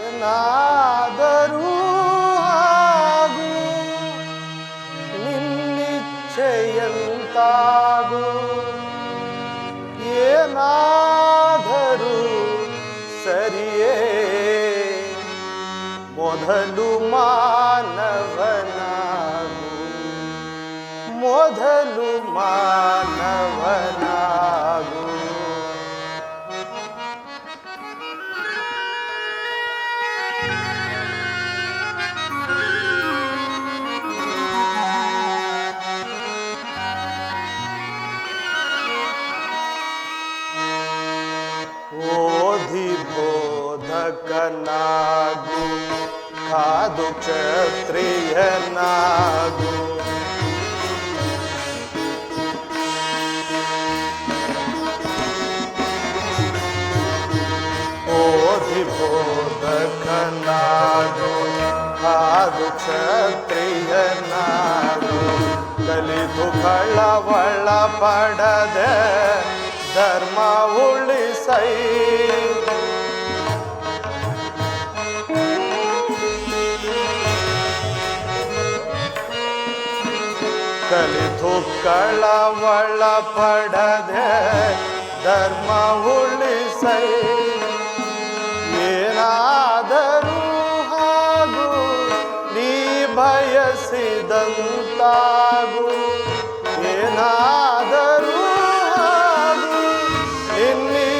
ಏನಾದರೂ ಆಗು ನಿನ್ನಿಚ್ಛೆಯಂತಾಗು ಏನಾದರೂ ಸರಿಯೇ ಮೊದಲು ಮಾನವನಾಗು ಮೊದಲು ಮಾನವನಾಗು ಓದಿ ಬೋಧಕರೇ ಬೋಧಕನಾಗು ಕಾದು ಕ್ಷತ್ರಿಯನಾಗು ಓದಿ ಬೋಧಕನಾಗು ಕಾದು ಕ್ಷತ್ರಿಯನಾಗು ಕಲಿತು ಕಳವಳ ಪಡದೆ ಧರ್ಮ ಉಳಿಸೈ ಕಲಿತು ಕಳವಳ ಪಡದೆ ಧರ್ಮ ಉಳಿಸೈ ಏನಾದರೂ ಹಾಗೂ ನೀ ಬಯಸಿದಂತಾಗು ಏನಾದರೂ ಹಾಗೂ ನಿನ್ನಿಚ್ಛೆಯಂತಾಗು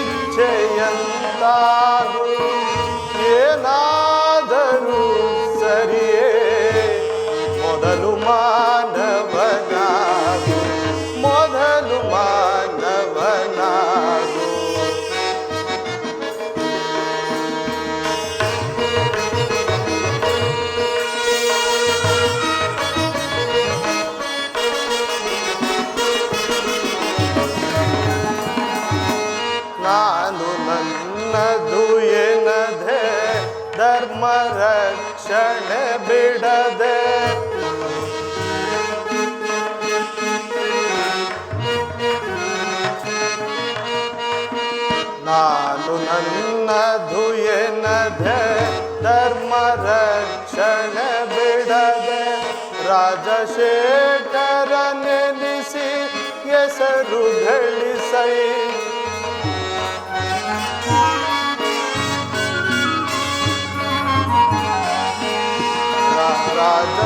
ಏನಾದರೂ ಸರಿಯೇ ಮೊದಲು ಮಾನವನಾಗು ಮೊದಲು ಮಾನವನಾಗು ನಾನು ನನ್ನದು ಏನದೆ ಧರ್ಮ ರಕ್ಷಣೆ ಬಿಡದೆ ನಾನು ನನ್ನದು ಏನದೆ ಧರ್ಮ ರಕ್ಷಣೆ ಬಿಡದೆ ರಾಜಶೇಖರ ನೆನೆಸಿ ಹೆಸರು ಗಳಿಸೈ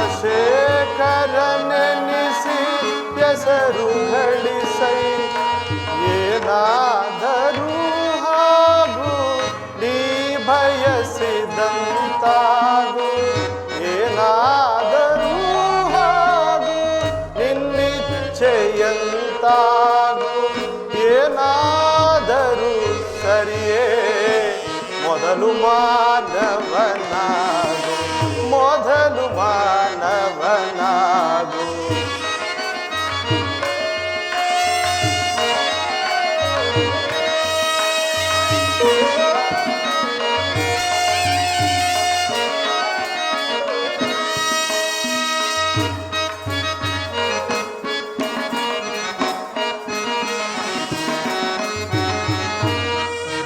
ರಾಜಶೇಖರ ನೆನೆಸಿ ಹೆಸರು ಗಳಿಸೈ ಏನಾದರೂ ಹಾಗೂ ನೀ ಬಯಸಿದಂತಾಗು ಏನಾದರೂ ಹಾಗೂ ನಿನ್ನಿಚ್ಛೆಯಂತಾಗು ಏನಾದರೂ ಸರಿಯೇ ಮೊದಲು ಮಾನವನಾಗು ಮೊದಲು ಮಾನವನಾಗು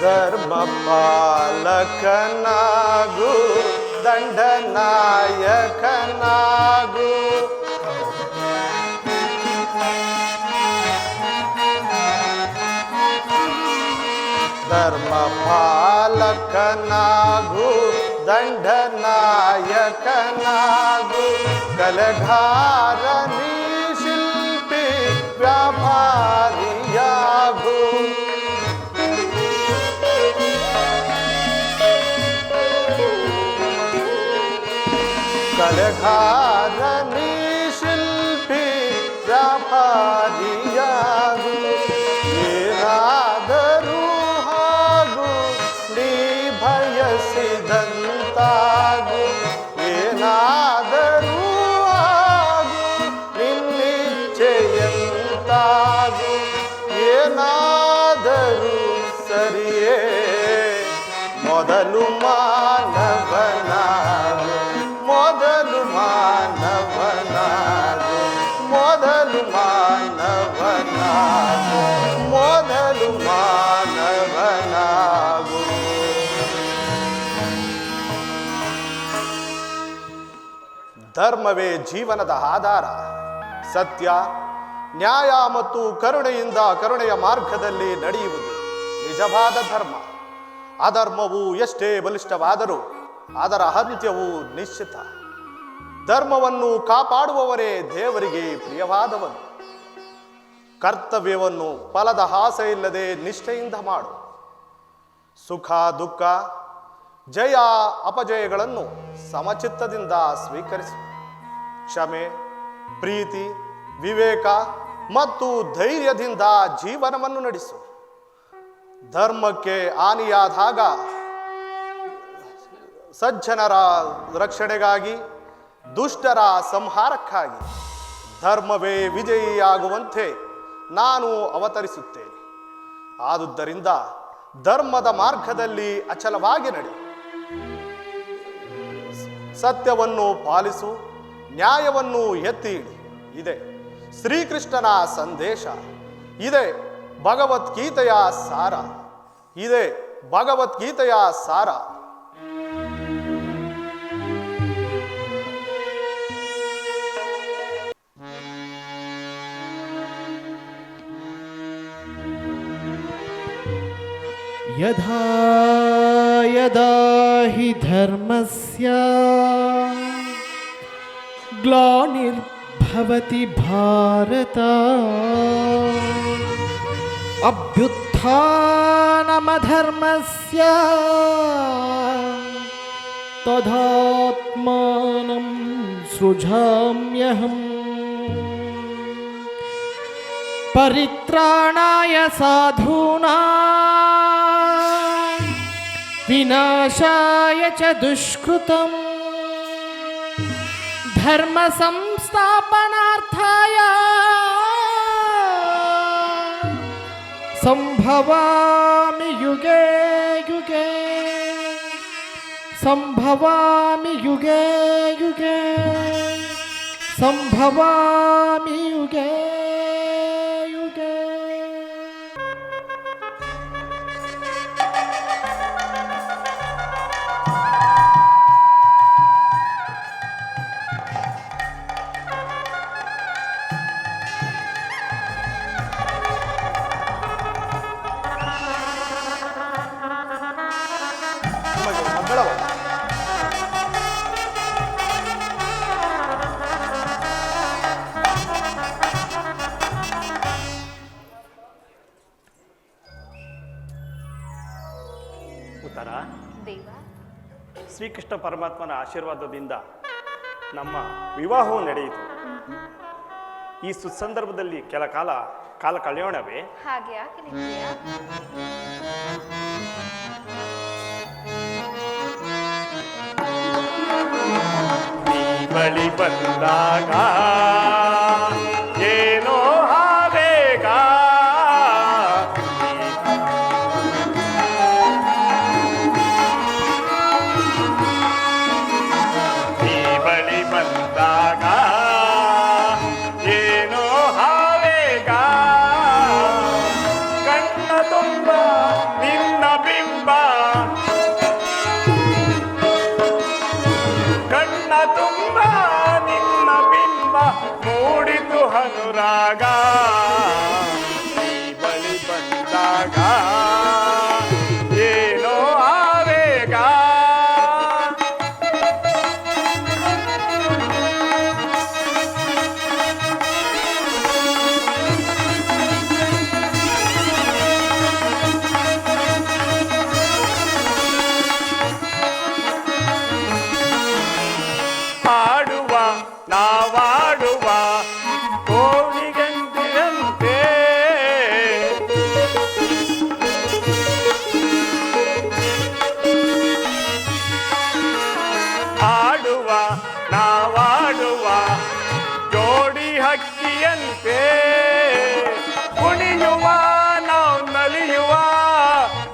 ಧರ್ಮ ಪಾಲಕನಾಗು ದಂಡನಾಯಕನಾಗು ಧರ್ಮ ಪಾಲಕನಾಗು ದಂಡನಾಯಕನಾಗು ಕಲೆಗಾರ ನೀ ಶಿಲ್ಪಿ ವ್ಯಾಪಾರಿಯಾಗು ಕಲೆಗಾರ ನೀ ಶಿಲ್ಪಿ ವ್ಯಾಪಾರಿಯಾಗು ಏನಾದರೂ ಹಾಗೂ ನೀ ಬಯಸಿದಂತಾಗು ಏನಾದರೂ ಹಾಗೂ ನಿನ್ನಿಚ್ಛೆಯಂತಾಗು ಏನಾದರೂ ಸರಿಯೇ ಮೊದಲು ಮಾನವನಾಗು ಮೊದಲು ಮಾನವನಾಗು ಮೊದಲು ಮಾನವನಾಗು ಮೊದಲು ಮಾನವನಾಗು ಧರ್ಮವೇ ಜೀವನದ ಆಧಾರ ಸತ್ಯ ನ್ಯಾಯ ಮತ್ತು ಕರುಣೆಯಿಂದ ಕರುಣೆಯ ಮಾರ್ಗದಲ್ಲಿ ನಡೆಯುವುದು ನಿಜವಾದ ಧರ್ಮ ಅಧರ್ಮವು ಎಷ್ಟೇ ಬಲಿಷ್ಠವಾದರೂ ಅದರ ಅಂತ್ಯವು ನಿಶ್ಚಿತ ಧರ್ಮವನ್ನು ಕಾಪಾಡುವವರೇ ದೇವರಿಗೆ ಪ್ರಿಯವಾದವನು ಕರ್ತವ್ಯವನ್ನು ಫಲದ ಆಸೆ ಇಲ್ಲದೆ ನಿಷ್ಠೆಯಿಂದ ಮಾಡು ಸುಖ ದುಃಖ ಜಯ ಅಪಜಯಗಳನ್ನು ಸಮಚಿತ್ತದಿಂದ ಸ್ವೀಕರಿಸು ಕ್ಷಮೆ ಪ್ರೀತಿ ವಿವೇಕ ಮತ್ತು ಧೈರ್ಯದಿಂದ ಜೀವನವನ್ನು ನಡೆಸು ಧರ್ಮಕ್ಕೆ ಹಾನಿಯಾದಾಗ ಸಜ್ಜನರ ರಕ್ಷಣೆಗಾಗಿ, ದುಷ್ಟರ ಸಂಹಾರಕ್ಕಾಗಿ, ಧರ್ಮವೇ ವಿಜಯಿಯಾಗುವಂತೆ ನಾನು ಅವತರಿಸುತ್ತೇನೆ. ಆದುದರಿಂದ ಧರ್ಮದ ಮಾರ್ಗದಲ್ಲಿ ಅಚಲವಾಗಿ ನಡೆ, ಸತ್ಯವನ್ನು ಪಾಲಿಸು, ನ್ಯಾಯವನ್ನು ಎತ್ತಿ ಹಿಡಿ. ಇದೆ ಶ್ರೀಕೃಷ್ಣನ ಸಂದೇಶ, ಇದೆ ಭಗವದ್ಗೀತೆಯ ಸಾರ, ಇದೆ ಭಗವದ್ಗೀತೆಯ ಸಾರ. ಯದಾ ಯದಾ ಹಿ ಧರ್ಮಸ್ಯ ಗ್ಲಾನಿರ್ಭವತಿ ಭಾರತ ಅಭ್ಯುತ್ಥಾನಮಧರ್ಮಸ್ಯ ತದಾತ್ಮಾನಂ ಸೃಜಾಮ್ಯಹಂ ಪರಿತ್ರಾಣಾಯ ಸಾಧೂನಾಂ ವಿನಾಶಾಯ ಚ ದುಷ್ಕೃತಂ ಧರ್ಮ ಸಂಸ್ಥಾಪನಾರ್ಥಾಯ ಸಂಭವಾಮಿ ಯುಗೆ ಯುಗೆ ಸಂಭವಾಮಿ ಯುಗೆ ಯುಗೆ ಸಂಭವಾಮಿ ಯುಗೆ ಯುಗೆ. ಮಂಗಳವಾರ ಉತ್ತರ ದೇವ, ಶ್ರೀಕೃಷ್ಣ ಪರಮಾತ್ಮನ ಆಶೀರ್ವಾದದಿಂದ ನಮ್ಮ ವಿವಾಹವು ನಡೆಯಿತು. ಈ ಸುಸಂದರ್ಭದಲ್ಲಿ ಕಾಲ ಕಳೆಯೋಣವೇ? ಹಾಗೆ ಆಗಲಿ ಪ್ರಿಯ. ನೀ ಬಳಿ ಬಂದಾಗ ಏನೋ ಆವೇಗ, ನೀ ಬಳಿ ಬಂದಾಗ ಏನೋ ಆವೇಗ, ಕಣ್ಣ ತುಂಬ ನಿನ್ನ ಬಿಂಬ, ಕಣ್ಣ ತುಂಬ ನಿನ್ನ ಬಿಂಬ ಮೂಡಿತು ಅನುರಾಗ. ನೀ ಬಳಿ ಬಂದಾಗ ಏನೋ ಆವೇಗ, ಆಡುವ ನಾವಾಡುವ ಕೋವಿಗಂತಿರಂತೆ, ಆಡುವ ನಾವಾಡುವ ಜೋಡಿ ಹಕ್ಕಿಯಂತೆ, ಕುಣಿಯುವ ನಾವು ನಲಿಯುವ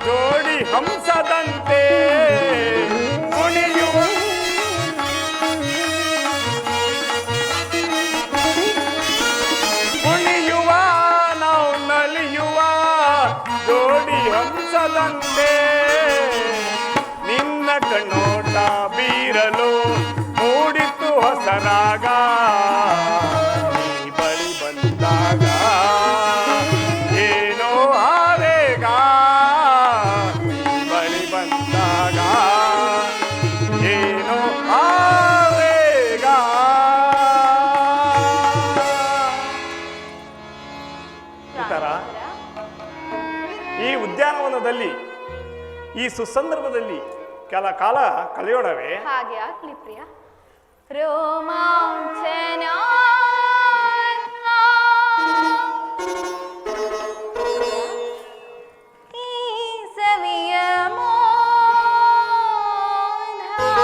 ಜೋಡಿ ಹಂಸದಂತೆ, ಕುಣಿಯುವ ಕುಣಿಯುವ ನಾವು ನಲಿಯುವ ಜೋಡಿ ಹಂಸದಂತೆ, ನಿನ್ನ ಕಣ್ಣೋಟ ಬೀರಲು ಮೂಡಿತು ಹೊಸರಾಗ. ನೀ ಬಳಿ ಬಂದಾಗ ಏನೋ ಆವೇಗ, ನೀ ಬಳಿ ಬಂದಾಗ ಏನೋ ಆವೇಗ. ಉತ್ತರ ಈ ಉದ್ಯಾನವನದಲ್ಲಿ ಈ ಸುಸಂದರ್ಭದಲ್ಲಿ ಕೆಲ ಕಾಲ ಕಳೆಯೋಣವೇ? ಹಾಗೆ ಆಗ್ಲಿ ಪ್ರಿಯ. ರೋಮಾಂಚನ ಈ ಸವಿಯ ಮೋಹ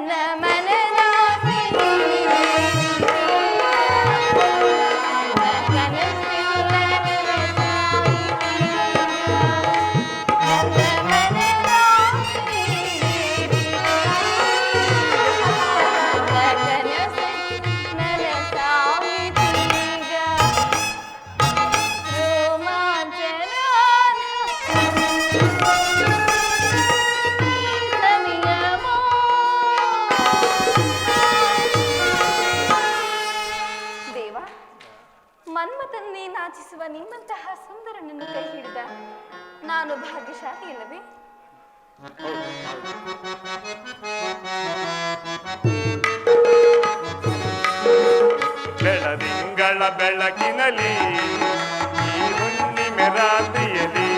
ನನ್ನ ಮನದಾಸೆ ಕನಸಿಲ್ಲ ಮನ್ಮಥನ್ನೇ ನಾಚಿಸುವ ನಿಮ್ಮಂತಹ ಸುಂದರನನ್ನು ಕೈ ಹಿಡಿದ ನಾನು ಭಾಗ್ಯಶಾಲಿ ಇಲ್ಲವೇ? ಬೆಳದಿಂಗಳ ಬೆಳಕಿನಲ್ಲಿ ಈ ಹುಣ್ಣಿಮೆ ರಾತ್ರಿಯಲ್ಲಿ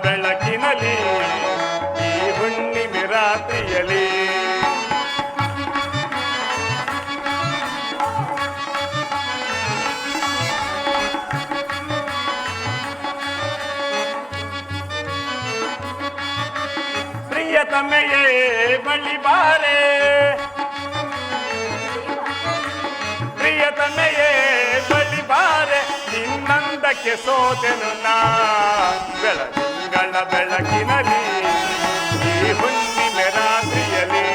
ಬೆಳಕಿನಲ್ಲಿ ಈ ಹುಣ್ಣಿಮೆ ರಾತ್ರಿಯಲ್ಲಿ ಪ್ರಿಯತಮೆಯೇ ಬಳಿ ಬಾರೆ ಪ್ರಿಯತಮೆಯೇ ಬಳಿ ಬಾರೆ ನಿನ್ನಂದಕ್ಕೆ ಸೋತೆನು ನಾ ಬೆಳದಿಂಗಳ ಬೆಳಕಿನಲ್ಲಿ ಈ ಹುಣ್ಣಿಮೆ ರಾತ್ರಿಯಲ್ಲಿ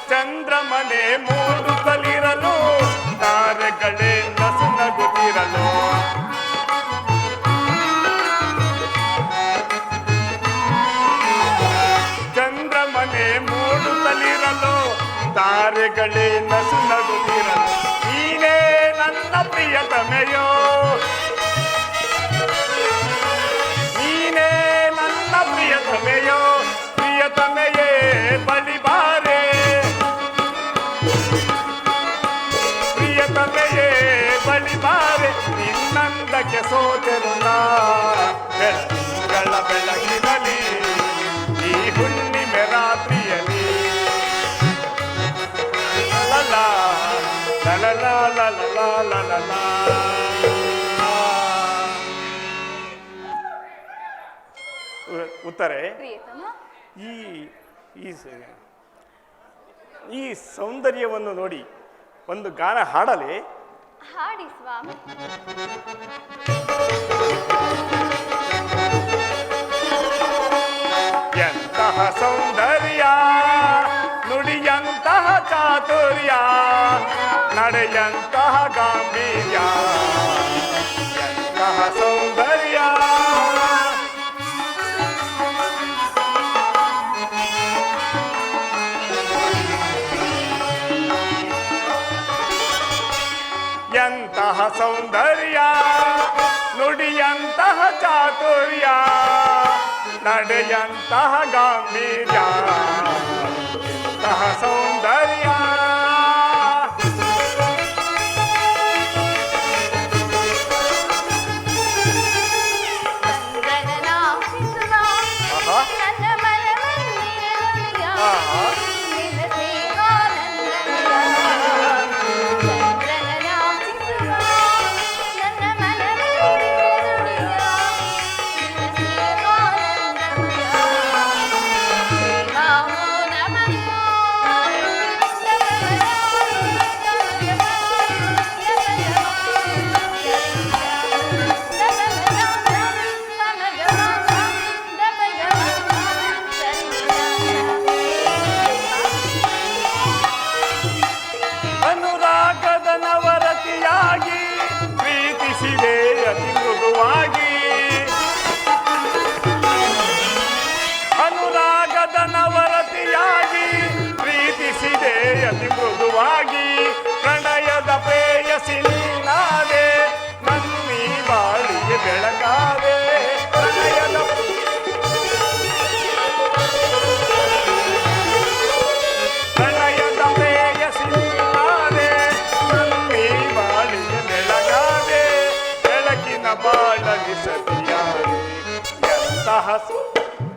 ಚಂದ್ರಮನೆ ಮೂಡುತ್ತಲಿರಲು ತಾರೆಗಳೇ ನಸುನಗುತ್ತಿರಲು ಚಂದ್ರಮನೆ ಮೂಡುತ್ತಲಿರಲು ತಾರೆಗಳೇ ನಸುನಗುತ್ತಿರಲು ನೀನೇ ನನ್ನ ಪ್ರಿಯತಮೆಯೋ ನೀನೇ ನನ್ನ ಪ್ರಿಯತಮೆಯೋ ಪ್ರಿಯತಮೆಯೇ ಬಳಿ ಬಾರೆ ಪ್ರಿಯತಮೆಯೇ ಬಳಿ ಬಾರೆ ನಿನ್ನಂದಕ್ಕೆ ಸೋತೆನು ನಾ ಬೆಳದಿಂಗಳ ಬೆಳಕಿನಲ್ಲಿ ಈ ಹುಣ್ಣಿಮೆ ರಾತ್ರಿಯಲ್ಲಿ ಲಲಾ ಲಲಲಾ ಲಲಲಾ ಲಲಲಾ. ಉತ್ತರೆ ಪ್ರಿಯತಮ ಈ ಈ ಸ- ಈ ಸೌಂದರ್ಯವನ್ನು ನೋಡಿ ಒಂದು ಗಾನ ಹಾಡಲೇ? ಹಾಡಿ ಸ್ವಾಮಿ. ಎಂತಹ ಸೌಂದರ್ಯ ನುಡಿಯಂತಹ ಚಾತುರ್ಯ ನಡೆಯಂತಹ ಗಾಂಭೀರ್ಯ ಎಂತಹ ಸೌಂದರ್ಯ ಎಂತಹ ಸೌಂದರ್ಯ ನುಡಿಯಂತಹ ಚಾತುರ್ಯ ನಡೆಯಂತಹ ಗಾಂಭೀರ್ಯ ಎಂತಹ ಸೌಂದರ್ಯ ನನ್ನ ಮನವನ್ನಿರಲುಯ ನಿನ್ನ ಸೇವಾನಂದನಿಯ ಚಂದ್ರನಾಚಿಸುವ ನನ್ನ ಮನವನ್ನಿರಲುಯ ನಿನ್ನ ಸೇವಾನಂದಮಯ ಸೇವಾಮೋದಮಯ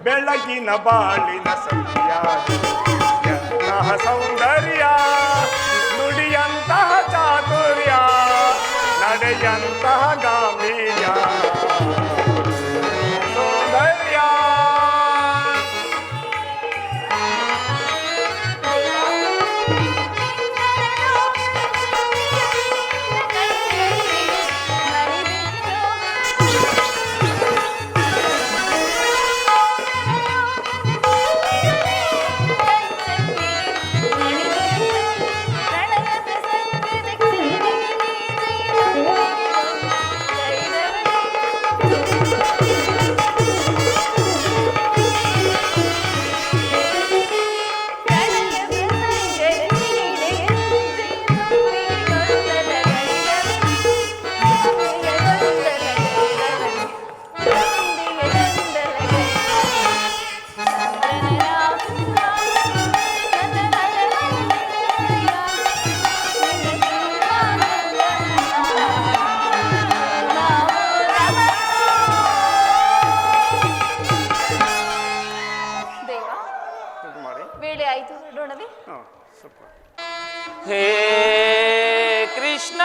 ಬೆಳಗಿನ ಬಾಳಿನ ಸತ್ಯಾದಿ ಎಂತಹ ಸೌಂದರ್ಯ ನುಡಿಯಂತಹ ಚಾತುರ್ಯ ನಡೆಯಂತಹ ಗಾಂಭೀರ್ಯ ಸೌಂದರ್ಯ ವೇಳೆ ಆಯ್ತು, ಹೊರಡೋಣವೇ? ಹೇ ಕೃಷ್ಣ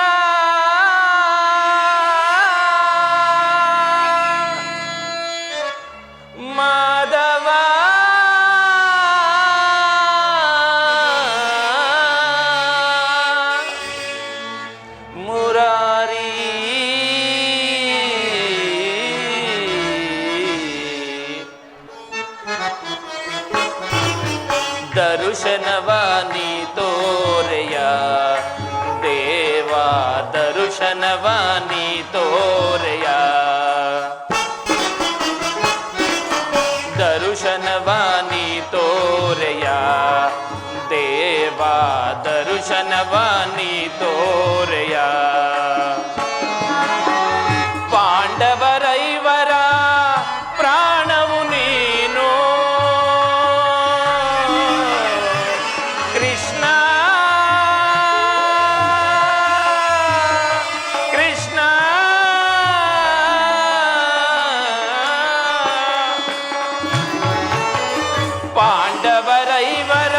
ಮಾಧವ ಮುರಾರಿ ದರುಶನವಾನಿ ತೋರೆಯ ದೇವಾ ದರುಶನವಾನಿ ತೋರೆಯ ದರುಶನವಾನಿ ತೋರೆಯ ದೇವಾ ದರುಶನವಾನಿ ತೋರೆಯ ಪಾಂಡವರೈವರ ಪ್ರಾಣವು ನೀನು ಕೃಷ್ಣ ಕೃಷ್ಣ ಪಾಂಡವರೈವರ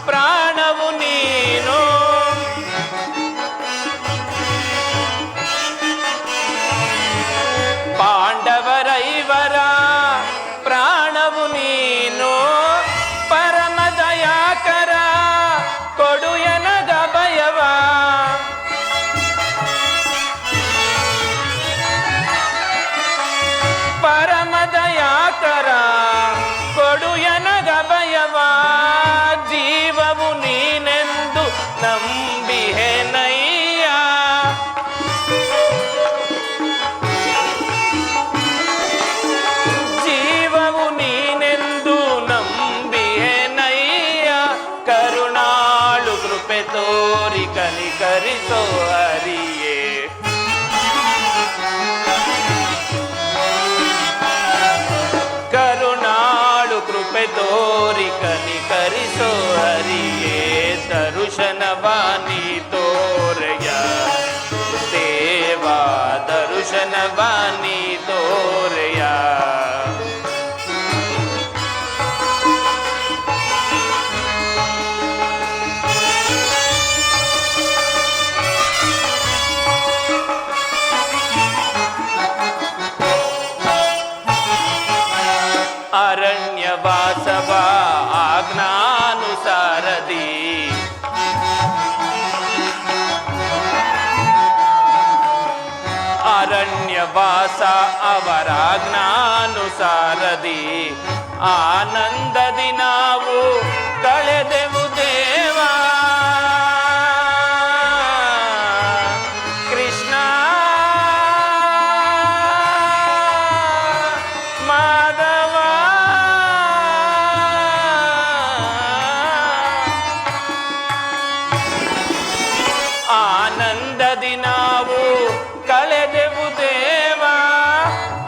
ಪ್ರಾಣವು ನೀನು ಪಾಂಡವರೈವರ ಪ್ರಾಣವು ನೀನು ಪರಮ ದಯಾಕರ ಕೊಡು ಎನಗ ಭಯವ ಪರಮ ದಯಾಕರ ಕೊಡು ಎನಗ ಭಯವ ಜೀವವು ನೀನೆಂದು ನಂಬಿಹೆನಯ್ಯ ಜೀವವು ನೀನೆಂದು ನಂಬಿಹೆನಯ್ಯ ಕರುಣಾಳು ಕೃಪೆ ತೋರಿ ಕನಿಕರಿಸೋ ಹರಿಯೇ ಕರುಣಾಳು ಕೃಪೆ ತೋರಿ ಕನಿಕರಿಸೋ ಹರಿಯೇ ದರುಶನವಾನಿ ತೋರೆಯ ದೇವಾ ದರುಶನವಾನಿ ತೋರೆಯ ಅರಣ್ಯವಾಸವ ಆಜ್ಞಾನುಸಾರದಿ ಅರಣ್ಯವಾಸ ಅವರಾಜ್ಞಾನುಸಾರದಿ ಆನಂದದಿ ನಾವು ಕಳೆದೆವು ದೇವಾ ಕೃಷ್ಣ ಮಾಧವ ಆನಂದದಿ ನಾವು ಕಳೆದೆವು ದೇವಾ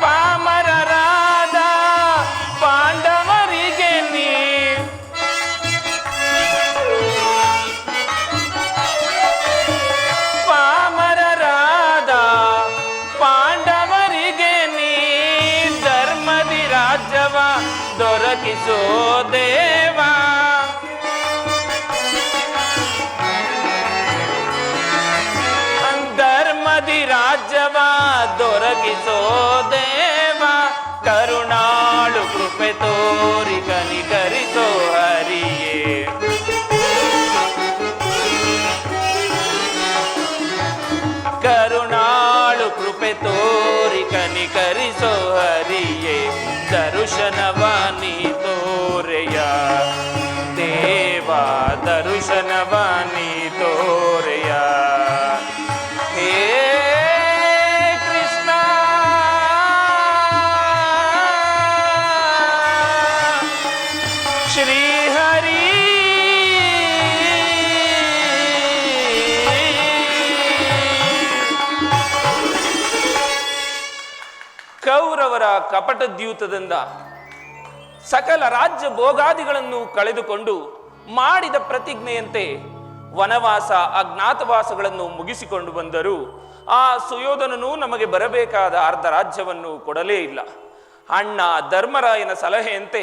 ಪಾಮರರಾದ ಪಾಂಡವರಿಗೆ ನೀ ದೊರಕಿಸೋ ದೇವ. ಧರ್ಮದಿ ರಾಜ್ಯವ ದೊರಕಿಸೋ ದೇವ, ಕರುಣಾಳು ಕೃಪೆ ತೋರಿ ಕನಿಕರಿಸೋ ಹರಿಯೇ. ಕರುಣಾಳು ಕೃಪೆ ತೋರಿ ಕನಿಕರಿಸೋ ಹರಿಯೇ, ದರುಶನವ ನೀ ತೋರೆಯ ದೇವ, ದರುಶನವ ನೀ ತೋರೆಯ. ಹೇ ಕೃಷ್ಣ ಶ್ರೀಹರಿ ಕೌರವರ ಕಪಟದ್ಯೂತದಿಂದ ಸಕಲ ರಾಜ್ಯ ಭೋಗಾದಿಗಳನ್ನು ಕಳೆದುಕೊಂಡು ಮಾಡಿದ ಪ್ರತಿಜ್ಞೆಯಂತೆ ವನವಾಸ ಅಜ್ಞಾತವಾಸಗಳನ್ನು ಮುಗಿಸಿಕೊಂಡು ಬಂದರೂ ಆ ಸುಯೋಧನನು ನಮಗೆ ಬರಬೇಕಾದ ಅರ್ಧ ರಾಜ್ಯವನ್ನು ಕೊಡಲೇ ಇಲ್ಲ. ಅಣ್ಣ ಧರ್ಮರಾಯನ ಸಲಹೆಯಂತೆ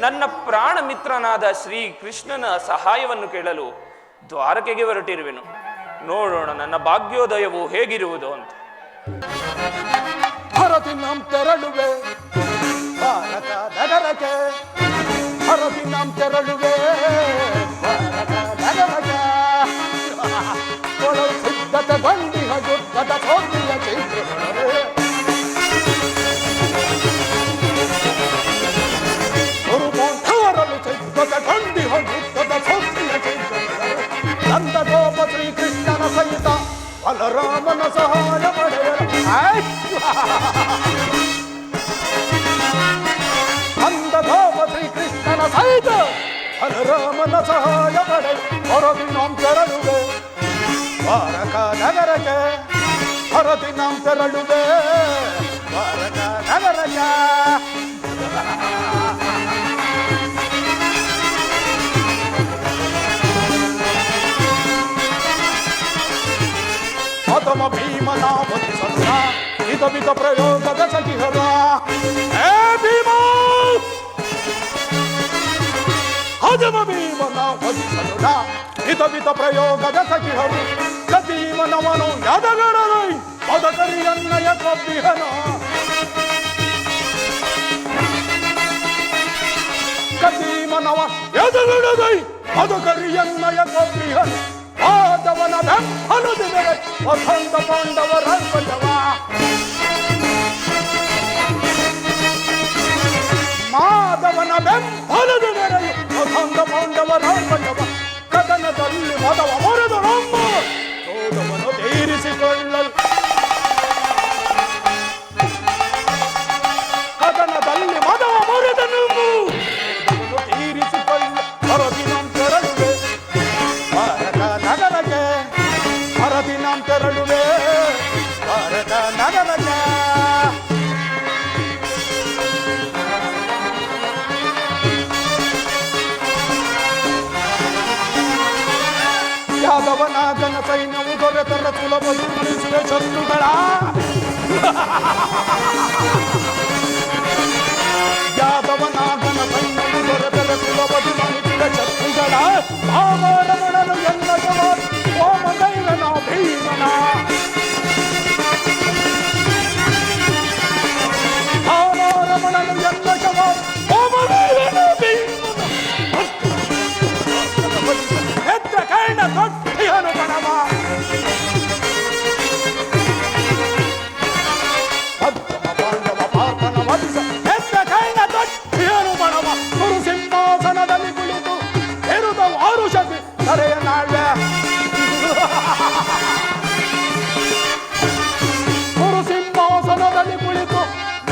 ನನ್ನ ಪ್ರಾಣ ಮಿತ್ರನಾದ ಶ್ರೀ ಕೃಷ್ಣನ ಸಹಾಯವನ್ನು ಕೇಳಲು ದ್ವಾರಕೆಗೆ ಹೊರಟಿರುವೆನು. ನೋಡೋಣ ನನ್ನ ಭಾಗ್ಯೋದಯವು ಹೇಗಿರುವುದು ಅಂತ. ಹರದಿನಂ ತೆರಳುವೆ ಭಾರತ ನಗರಕ್ಕೆ, ಹರದಿನಂ ತೆರಳುವೆ ಭಾರತ ನಗರಕ್ಕೆ. ಒಳಗೆ ಸಿದ್ಧತೆ ಬಂದಿಹ ಯುದ್ಧದ ಸೋತಿಯ ಚೈತ್ರಗಳೇ, ಗುರುಮಂಠವರಲು ಸಿದ್ಧತೆ ಬಂದಿಹ ಯುದ್ಧದ ಸೋತಿಯ ಚೈತ್ರಗಳೇ. ನಂದ ಗೋಪ ಶ್ರೀಕೃಷ್ಣನ ಸಹಿತ ಬಲರಾಮನ ಸಹಾಯ ಪಡೆಯಲು ನಂದ ಗೋಪ ಶ್ರೀಕೃಷ್ಣನ ಸಹಿತ ಬಲರಾಮನ ಸಹಾಯ ಪಡೆಯಲು ಹೊರದಿನಂ ತೆರಳುವೆ ದ್ವಾರಕ ನಗರಕ್ಕೆ, ಹೊರದಿನಂ ತೆರಳುವೆ ದ್ವಾರಕ ನಗರಕ್ಕೆ. ಅತಮ ಭೀಮನ ವಧಿಸದ ಹಿತವಿತ ಪ್ರಯೋಗದ ಸಖಿಹರ. ಹೇ ಭೀಮ, ಹಜಮ ಭೀಮನ ವಧಿಸದ ಹಿತವಿತ ಪ್ರಯೋಗದ ಸಖಿಹರು. ಕದೀಮನವನು ಯದಗಡಲೈ ಪದಕರಿಯನ್ನಯ ಕಬ್ಬಿಹನ. ಕದೀಮನವ ಯದಗಡಲೈ ಪದಕರಿಯನ್ನಯ ಕಬ್ಬಿಹನ. ಮಾಧವನ ಬೆಂಬಲದಿದರೆ ವಸಂತ ಪಾಂಡವರ ಬಲ್ಲವ. ಮಾಧವನ ಬೆಂಬಲದಿದರೆ ವಸಂತ ಪಾಂಡವರ ಬಲ್ಲವ. ಕದನದಲ್ಲಿ ಮದವ ಮೊರೆದು ನಮ್ಮ ಕ್ರೋಧವನ್ನು ತೀರಿಸಿಕೊಳ್ಳಲು, ಕದನದಲ್ಲಿ ಮದವ ಮೊರೆದ ನಮ್ಮ ಕ್ರೋಧವನ್ನು ತೀರಿಸಿಕೊಳ್ಳಲು ಹೊರದಿನಂ ತೆರಳುವೆ ಭಾರತ ನಗರಕ್ಕೆ, ಹೊರದಿನಂ ತೆರಳುವೆ ಭಾರತ ನಗರಕ್ಕೆ. ಯಾದವನಾಗನ ಸೈನ್ಯವು ದೊರೆತರ ಸುಲಭದು ಉಳಿಸುವೆ ಶತ್ರುಗಳ. ಯಾದವನಾಗನ ಸೈನ್ಯವು ದೊರೆತರ ಸುಲಭದು ಉಳಿಸುವೆ ಶತ್ರುಗಳ. ಭಾವರಮಣನು ಎಲ್ಲ ಜವಾನ್ ಓಮಗೈಲನ ಭೀಮನ. ಭಾವರಮಣನು ಎಲ್ಲ ಜವಾನ್ ಓಮಗೈಲನ ಭೀಮನ. ಹೆತ್ತ ಕೈನ ದೊಡ್ಡಿಯನು ಕಣವ. ಪದ್ಮ ಪಾಂಡವ ಪಾರ್ಥನ ವಧಿಸ ಹೆತ್ತ ಕೈನ ದೊಡ್ಡಿಯನು ಕಣವ. ಗುರು ಸಿಂಹಾಸನದಲ್ಲಿ ಕುಳಿತು ಎರುದ ವಾರುಷತಿ ಧರೆಯ ನಾಳ್ಯ. ಗುರು ಸಿಂಹಾಸನದಲ್ಲಿ ಕುಳಿತು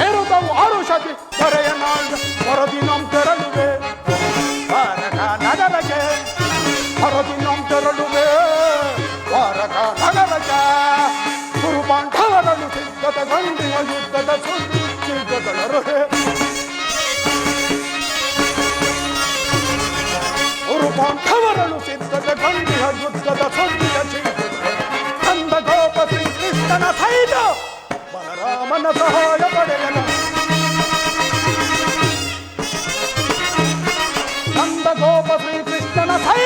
ಎರುದ ವಾರುಷತಿ ಧರೆಯ ನಾಳ್ಯ. ಹೊರದಿನಂ ತೆರಳುವೆ ಭಾರತ ನಗರಕ್ಕೆ, ಹೊರದಿನಂ ತೆರಳುವೆ ದ್ವಾರಕ ನಗರಕ್ಕೆ. ಗುರು ಪಾಂಡವರನ್ನು ಸಿದ್ಧತೆ ಗಂಡಿಯ ಯುದ್ಧದ ಸುದ್ದಿ ಸಿದ್ಧಗಳರು. ಗುರು ಪಾಂಡವರನ್ನು ಸಿದ್ಧತೆ ಗಂಡಿಯ ಯುದ್ಧದ ಸುದ್ದಿಯ ಸಿದ್ಧಗಳು. ನಂದ ಗೋಪ ಶ್ರೀಕೃಷ್ಣನ ಸಹಿತ ಬಲರಾಮನ ಸಹಾಯ ಪಡೆಯಲು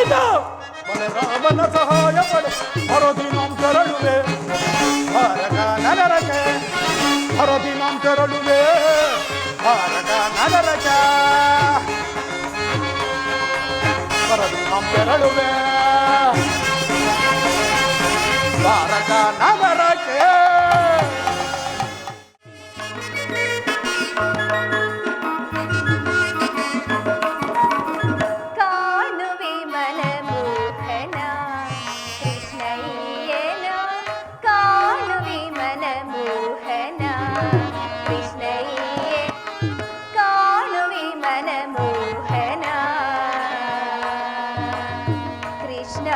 ಆಯ್ತು ಬಲರಾಮನ ಸಹಾಯ ಪಡೆ ಹರದಿನಂ ತೆರಳುವೆ ಭಾರತ ನಗರಕ್ಕೆ ಹರದಿನಂ ತೆರಳುವೆ ಭಾರತ ನಗರಕ್ಕೆ ಹರದಿನಂ ತೆರಳುವೆ ಭಾರತ ನಗರಕ್ಕೆ ಕಾಣುವೆ ಮನಮೋಹನ ಕೃಷ್ಣಯ್ಯನ ಕಾಣುವೆ ಮನಮೋಹನ ಕೃಷ್ಣಯ್ಯ ಕಾಣುವೆ ಮನಮೋಹನ ಕೃಷ್ಣ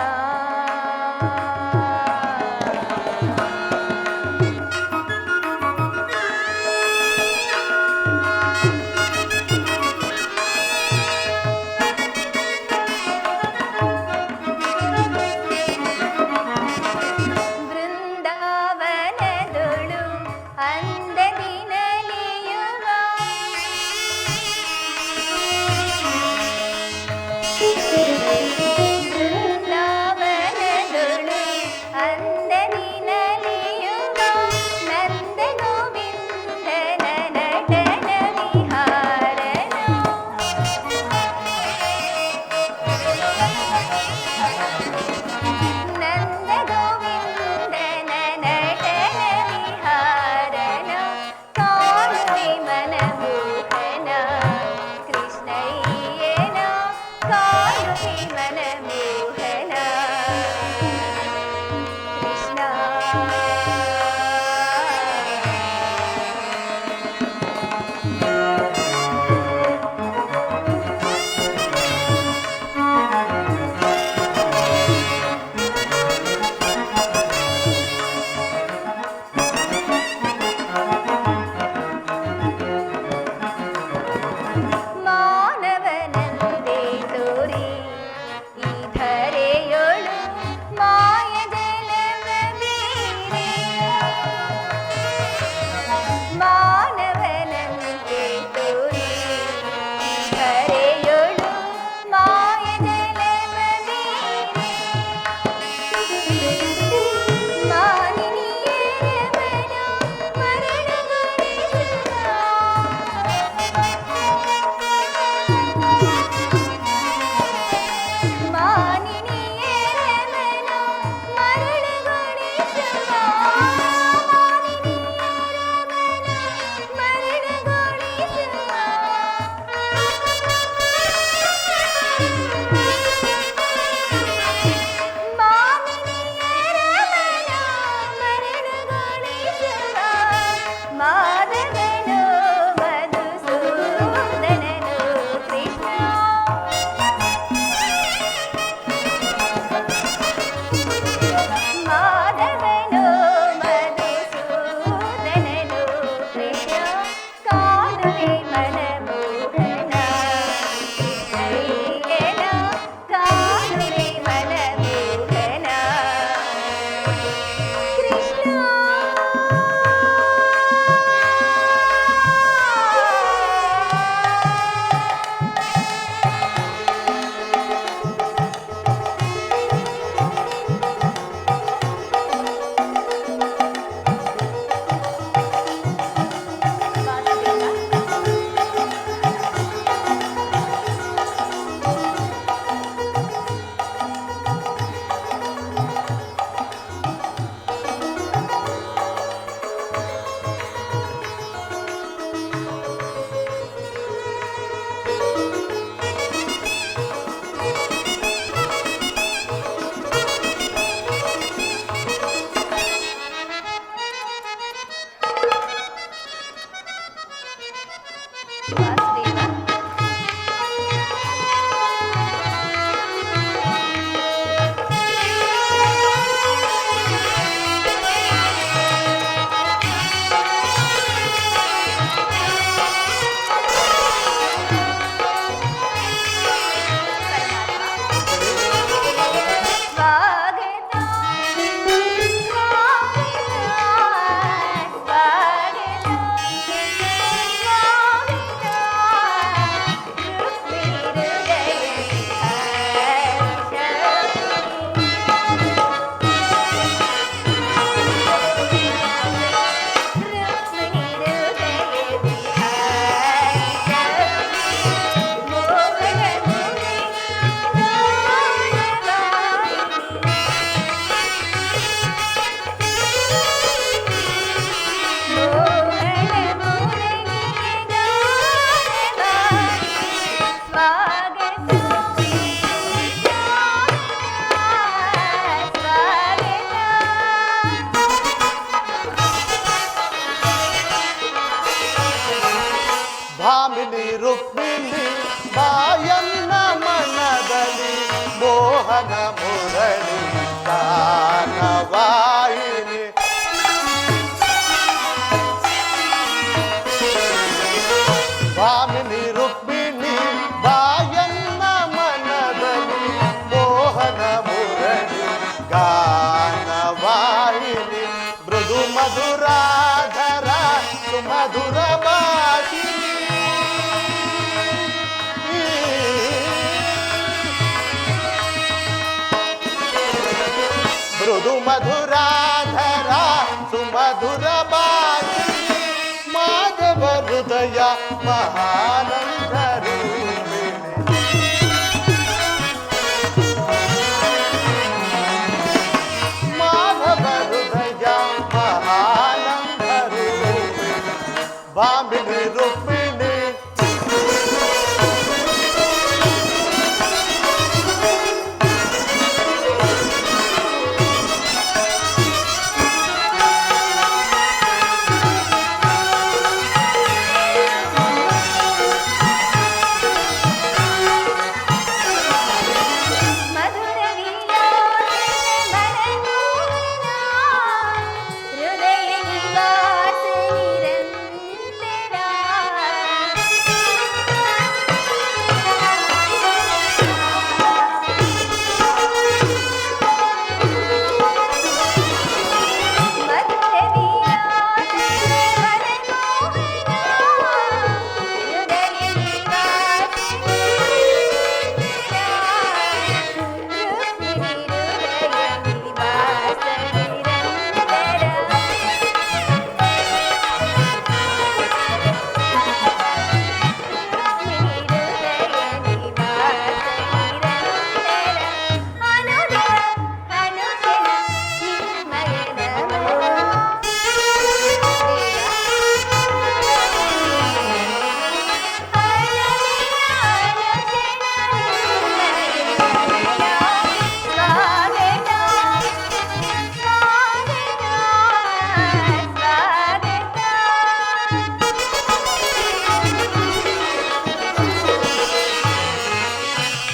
ರುಕ್ಮಿಣಿ ಬಾಯನ್ನ ಮನದಲ್ಲಿ ಮೋಹನ ಮುರಳಿ ಗಾನವಾಹಿನಿ. ಭಾಮಿನಿ ರುಕ್ಮಿಣಿ ಬಾಯನ್ನ ಮನದಲ್ಲಿ ಮೋಹನ ಮುರಳಿ ಗಾನವಾಹಿನಿ. ಮೃದು ಮಧುರಾಧರ ಸುಮಧುರ ಭಾಷಿಣಿ. ಮೃದು ಮಧುರಾಧರ ಸುಮಧುರ ಭಾಷಿಣಿ. ಮಾಧವ ಹೃದಯ ಮಹಾನಂದ ರೂಪಿಣಿ. ಮಾಧವ ಹೃದಯ ಮಹಾನಂದ ರೂಪಿಣಿ. ಭಾಮಿನಿ ರುಕ್ಮಿಣಿ ಮಧುರ ವಿಲಾಸ ಮನಮೋಹನ ಹೃದಯ ನಿವಾಸ ನಿರಂತರ. ಮಧುರ ವಿಲಾಸ ಮನಮೋಹನ ಹೃದಯ ನಿವಾಸ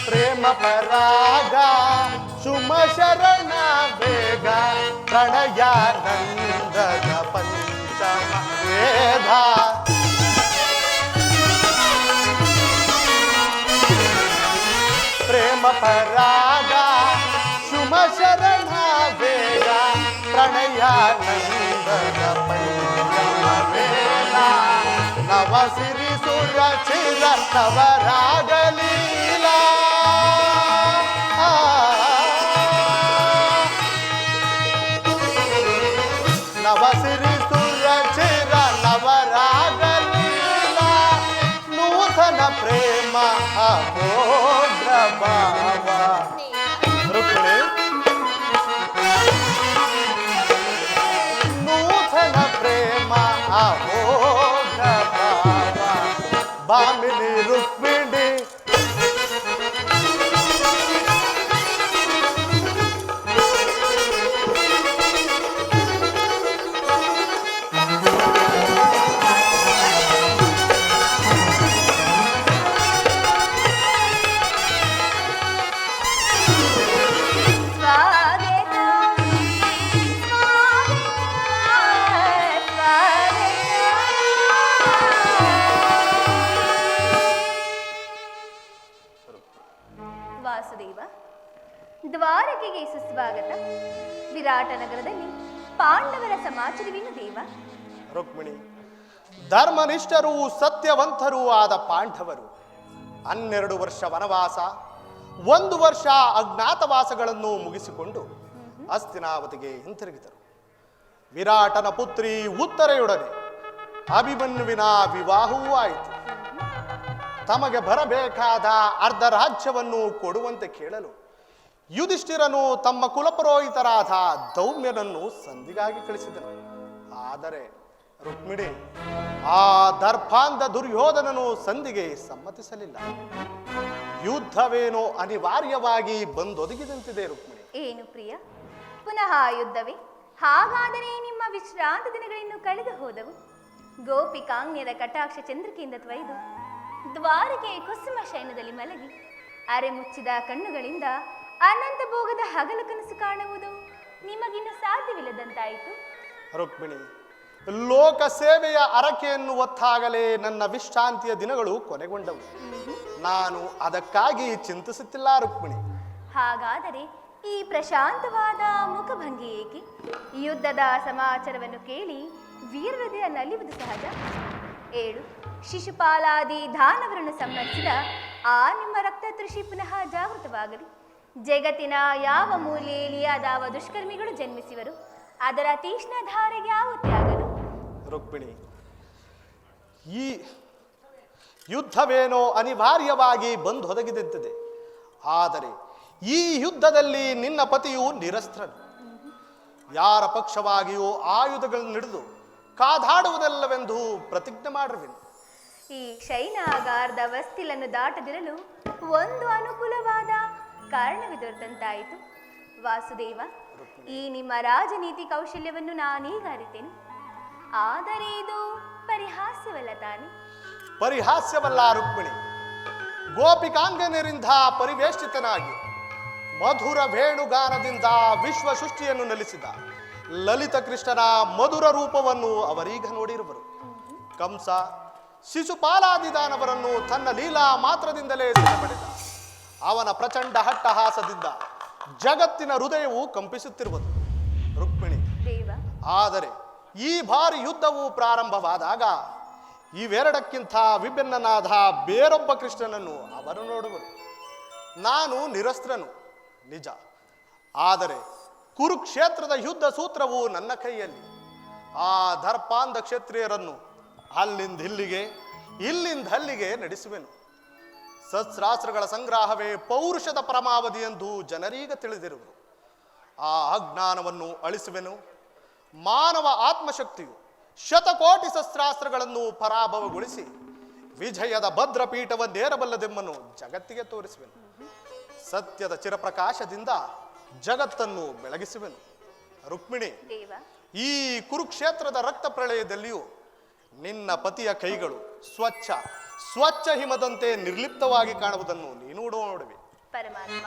ಪ್ರೇಮ ಪರಾಗ ಸುಮ ಶರಣ ವೇಗ ಪ್ರಣಯಾನಂದದ ಪಂಚಮ ವೇದ. ಪ್ರೇಮ ಪರಾಗ ಸುಮ ಶರಣ ವೇಗ ಪ್ರಣಯಾನಂದದ ಪಂಚಮ ವೇದ. ನವ ಸಿರಿ ಸುರ ಚಿರ ನವರಾಗಲೀಲಾ. ನವ ಸಿರಿ ಸುರ ಚಿರ ನವರಾಗಲೀಲಾ. ನೂತನ ಪ್ರೇಮ ಅಭೋಗ್ರ ಭಾವ. ರುಕ್ಮಿಣಿ ನೂತನ ಪ್ರೇಮ ಅಭೋಗ್ರ ಭಾವ. ಭಾಮಿನಿ ರುಕ್ಮಿಣಿ ವಾಸುದೇವ, ದ್ವಾರಕೆಗೆ ಸುಸ್ವಾಗತ. ವಿರಾಟ ನಗರದಲ್ಲಿ ಪಾಂಡವರ ಸಮಾಚಾರವೇನು ದೇವ? ರುಕ್ಮಿಣಿ, ಧರ್ಮನಿಷ್ಠರೂ ಸತ್ಯವಂತರೂ ಆದ ಪಾಂಡವರು 12 ವರ್ಷ ವನವಾಸ, 1 ವರ್ಷ ಅಜ್ಞಾತವಾಸಗಳನ್ನು ಮುಗಿಸಿಕೊಂಡು ಹಸ್ತಿನಾವತಿಗೆ ಹಿಂತಿರುಗಿದರು. ವಿರಾಟನ ಪುತ್ರಿ ಉತ್ತರೆಯೊಡನೆ ಅಭಿಮನ್ಯುವಿನ ವಿವಾಹವೂ ಆಯಿತು. ತಮಗೆ ಬರಬೇಕಾದ ಅರ್ಧ ರಾಜ್ಯವನ್ನು ಕೊಡುವಂತೆ ಕೇಳಲು ಯುಧಿಷ್ಠಿರನು ತಮ್ಮ ಕುಲಪುರೋಹಿತರಾದ ದೌಮ್ಯನನ್ನು ಸಂಧಿಗಾಗಿ ಕಳಿಸಿದನು. ಆದರೆ ರುಕ್ಮಿಣಿ, ಆ ದರ್ಪಾಂಧ ದುರ್ಯೋಧನನು ಸಂಧಿಗೆ ಸಮ್ಮತಿಸಲಿಲ್ಲ. ಯುದ್ಧವೇನೋ ಅನಿವಾರ್ಯವಾಗಿ ಬಂದೊದಗಿದಂತಿದೆ. ರುಕ್ಮಿಣಿ, ಏನು ಪ್ರಿಯ, ಪುನಃ ಯುದ್ಧವೇ? ಹಾಗಾದರೆ ನಿಮ್ಮ ವಿಶ್ರಾಂತ ದಿನಗಳಿನ್ನು ಕಳೆದು ಹೋದವು. ಗೋಪಿಕಾಂಗ್ಯರ ಕಟಾಕ್ಷ ಚಂದ್ರಿಕೆಯಿಂದ ತ್ವಯ್ದು ದ್ವಾರಕೆಯ ಕುಸುಮ ಶಯನದಲ್ಲಿ ಮಲಗಿ ಅರೆ ಮುಚ್ಚಿದ ಕಣ್ಣುಗಳಿಂದ ಅನಂತ ಭೋಗದ ಹಗಲು ಕನಸು ಕಾಣುವುದು ನಿಮಗಿನ್ನು ಸಾಧ್ಯವಿಲ್ಲದಂತಾಯಿತು. ರುಕ್ಮಿಣಿ, ಲೋಕ ಸೇವೆಯ ಅರಕೆಯನ್ನು ಹೊತ್ತಾಗಲೇ ನನ್ನ ವಿಶ್ರಾಂತಿಯ ದಿನಗಳು ಕೊನೆಗೊಂಡವು. ನಾನು ಅದಕ್ಕಾಗಿ ಚಿಂತಿಸುತ್ತಿಲ್ಲ ರುಕ್ಮಿಣಿ. ಹಾಗಾದರೆ ಈ ಪ್ರಶಾಂತವಾದ ಮುಖಭಂಗಿ ಏಕೆ? ಯುದ್ಧದ ಸಮಾಚಾರವನ್ನು ಕೇಳಿ ವೀರಹೃದಯ ನಲಿಯುವುದು ಸಹಜ. 7 ಶಿಶುಪಾಲಾದಿ ದಾನವರನ್ನು ಸಂಹರಿಸಿದ ಆ ನಿಮ್ಮ ರಕ್ತ ತೃಷಿ ಪುನಃ ಜಾಗೃತವಾಗಲಿ. ಜಗತ್ತಿನ ಯಾವ ಮೂಲೆಯಲ್ಲಿ ಅದಾವ ದುಷ್ಕರ್ಮಿಗಳು ಜನ್ಮಿಸಿವರು, ಅದರ ತೀಕ್ಷ್ಣ ಧಾರೆಗೆ ಆಹುತಿಯಾಗಲು. ರುಕ್ಮಿಣಿ, ಈ ಯುದ್ಧವೇನೋ ಅನಿವಾರ್ಯವಾಗಿ ಬಂದು ಒದಗಿದಂತಿದೆ. ಆದರೆ ಈ ಯುದ್ಧದಲ್ಲಿ ನಿನ್ನ ಪತಿಯು ನಿರಸ್ತ್ರನು. ಯಾರ ಪಕ್ಷವಾಗಿಯೂ ಆಯುಧಗಳನ್ನು ಹಿಡಿದು ಕಾದಾಡುವುದಲ್ಲವೆಂದು ಪ್ರತಿಜ್ಞೆ ಮಾಡಿರುವೆನು. ಈ ಶೈನಾಗಾರದ ವಸ್ತಿಲನ್ನು ದಾಟದಿರಲು ಒಂದು ಅನುಕೂಲವಾದ ಕಾರಣವಿದೊರೆತಂತಾಯಿತು. ವಾಸುದೇವ, ಈ ನಿಮ್ಮ ರಾಜನೀತಿ ಕೌಶಲ್ಯವನ್ನು ನಾನೀಗ ಅರಿತೇನೆ. ಆದರೆ ಇದು ಪರಿಹಾಸ್ಯವಲ್ಲ ತಾನೆ? ಪರಿಹಾಸ್ಯವಲ್ಲ ರುಕ್ಮಿಣಿ. ಗೋಪಿಕಾಂಗನರಿಂದ ಪರಿವೇಷ್ಟಿತನಾಗಿ ಮಧುರ ವೇಣುಗಾನದಿಂದ ವಿಶ್ವ ಸೃಷ್ಟಿಯನ್ನು ನೆಲೆಸಿದ ಲಲಿತ ಕೃಷ್ಣನ ಮಧುರ ರೂಪವನ್ನು ಅವರೀಗ ನೋಡಿರುವರು. ಕಂಸ ಶಿಶುಪಾಲಾದಿದಾನವರನ್ನು ತನ್ನ ಲೀಲಾ ಮಾತ್ರದಿಂದಲೇ ಸಿದ್ಧಪಡಿದ ಅವನ ಪ್ರಚಂಡ ಹಟ್ಟಹಾಸದಿಂದ ಜಗತ್ತಿನ ಹೃದಯವು ಕಂಪಿಸುತ್ತಿರುವುದು ರುಕ್ಮಿಣಿ. ಆದರೆ ಈ ಬಾರಿ ಯುದ್ಧವು ಪ್ರಾರಂಭವಾದಾಗ ಇವೆರಡಕ್ಕಿಂತ ವಿಭಿನ್ನನಾದ ಬೇರೊಬ್ಬ ಕೃಷ್ಣನನ್ನು ಅವರು ನೋಡುವರು. ನಾನು ನಿರಸ್ತ್ರನು ನಿಜ, ಆದರೆ ಕುರುಕ್ಷೇತ್ರದ ಯುದ್ಧ ಸೂತ್ರವು ನನ್ನ ಕೈಯಲ್ಲಿ. ಆ ದರ್ಪಾಂಧ ಕ್ಷತ್ರಿಯರನ್ನು ಅಲ್ಲಿಂದ ಇಲ್ಲಿಗೆ, ಇಲ್ಲಿಂದ ಅಲ್ಲಿಗೆ ನಡೆಸುವೆನು. ಸಹಸ್ರಾಸ್ತ್ರಗಳ ಸಂಗ್ರಹವೇ ಪೌರುಷದ ಪರಮಾವಧಿ ಎಂದು ಜನರೀಗ ತಿಳಿದಿರುವರು. ಆ ಅಜ್ಞಾನವನ್ನು ಅಳಿಸುವೆನು. ಮಾನವ ಆತ್ಮಶಕ್ತಿಯು ಶತಕೋಟಿ ಶಸ್ತ್ರಾಸ್ತ್ರಗಳನ್ನು ಪರಾಭವಗೊಳಿಸಿ ವಿಜಯದ ಭದ್ರಪೀಠವನ್ನೇರಬಲ್ಲದೆಂಬನು ಜಗತ್ತಿಗೆ ತೋರಿಸುವೆನು. ಸತ್ಯದ ಚಿರಪ್ರಕಾಶದಿಂದ ಜಗತ್ತನ್ನು ಬೆಳಗಿಸುವೆನು. ರುಕ್ಮಿಣಿ, ಈ ಕುರುಕ್ಷೇತ್ರದ ರಕ್ತ ಪ್ರಳಯದಲ್ಲಿಯೂ ನಿನ್ನ ಪತಿಯ ಕೈಗಳು ಸ್ವಚ್ಛ ಹಿಮದಂತೆ ನಿರ್ಲಿಪ್ತವಾಗಿ ಕಾಣುವುದನ್ನು ನೀನು ನೋಡುವೆ. ಪರಮಾತ್ಮ,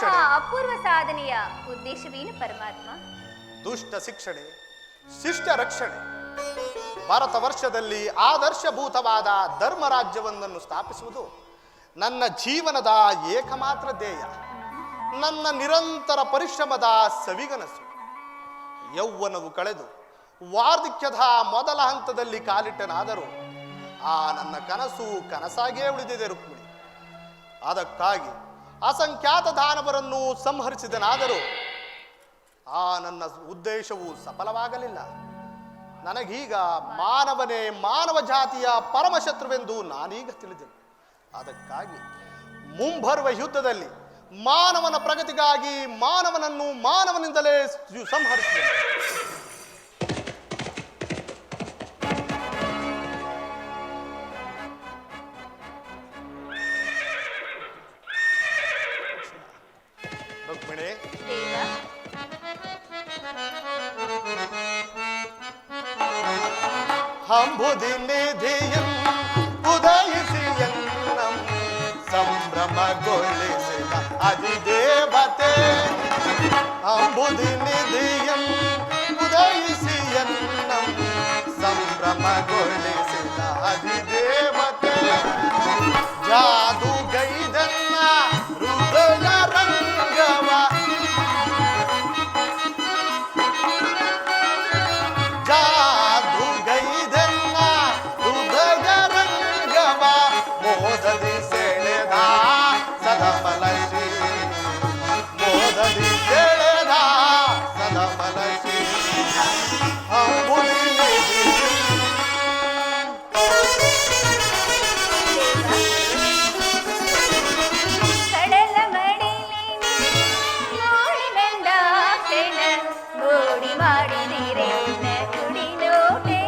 ರಕ್ಷಣೆ. ಅಪೂರ್ವ ಸಾಧನೆಯ ಉದ್ದೇಶವೇನು ಪರಮಾತ್ಮ? ದುಷ್ಟ ಶಿಕ್ಷಣೆ, ಶಿಷ್ಟ ರಕ್ಷಣೆ. ಭಾರತ ವರ್ಷದಲ್ಲಿ ಆದರ್ಶಭೂತವಾದ ಧರ್ಮ ರಾಜ್ಯವೊಂದನ್ನು ಸ್ಥಾಪಿಸುವುದು ನನ್ನ ಜೀವನದ ಏಕಮಾತ್ರ ಧ್ಯೇಯ, ನನ್ನ ನಿರಂತರ ಪರಿಶ್ರಮದ ಸವಿಗನಸು. ಯೌವನವು ಕಳೆದು ವಾರ್ಧಕ್ಯದ ಮೊದಲ ಹಂತದಲ್ಲಿ ಕಾಲಿಟ್ಟನಾದರೂ ಆ ನನ್ನ ಕನಸು ಕನಸಾಗೇ ಉಳಿದಿದೆ ರುಕ್ಮಿಣಿ. ಅದಕ್ಕಾಗಿ ಅಸಂಖ್ಯಾತ ದಾನವರನ್ನು ಸಂಹರಿಸಿದನಾದರೂ ಆ ನನ್ನ ಉದ್ದೇಶವು ಸಫಲವಾಗಲಿಲ್ಲ. ನನಗೀಗ ಮಾನವನೇ ಮಾನವ ಜಾತಿಯ ಪರಮಶತ್ರುವೆಂದು ನಾನೀಗ ತಿಳಿದೆನು. ಅದಕ್ಕಾಗಿ ಮುಂಬರುವ ಯುದ್ಧದಲ್ಲಿ ಮಾನವನ ಪ್ರಗತಿಗಾಗಿ ಮಾನವನನ್ನು ಮಾನವನಿಂದಲೇ ಸಂಹರಿಸಿದೆ. ರುಕ್ಮಿಣಿ, ದೇವ, ಅಂಬುದಿ ನಿಧಿಯಂ ಉದಯಿಸಿ ಎನ್ನಂ ಸಂಭ್ರಮಗೊಳಿಸಿದ ಅಧಿದೇವತೆ. ಅಂಬುದಿ ನಿಧಿಯಂ ಉದಯಿಸಿ ಎನ್ನಂ ಸಂಭ್ರಮಗೊಳಿಸಿದ ಅಧಿದೇವತೆ. ಜಾದುಗೈದನ್ನ ಹೃದಯ ರಂಗವ ಜಾದುಗೈದನ್ನ ಹೃದಯ ರಂಗವ ಮೋದದಿ ಸೆಳೆದ ಸದಫಲಶ್ರೀ. ಮೋದದಿ ಸೆಳೆದ ಸದಫಲಶ್ರೀ. ಅಂಬುದಿ ನಿಧಿ ಕಡಲ ಮಡಿಲಿ ನೋಡಿ ಬಂದ ಕ್ಷಣ ಗೋಡಿ ಮಾಡಿದಿರೇನ ಕುಡಿ ನೋಟೆ.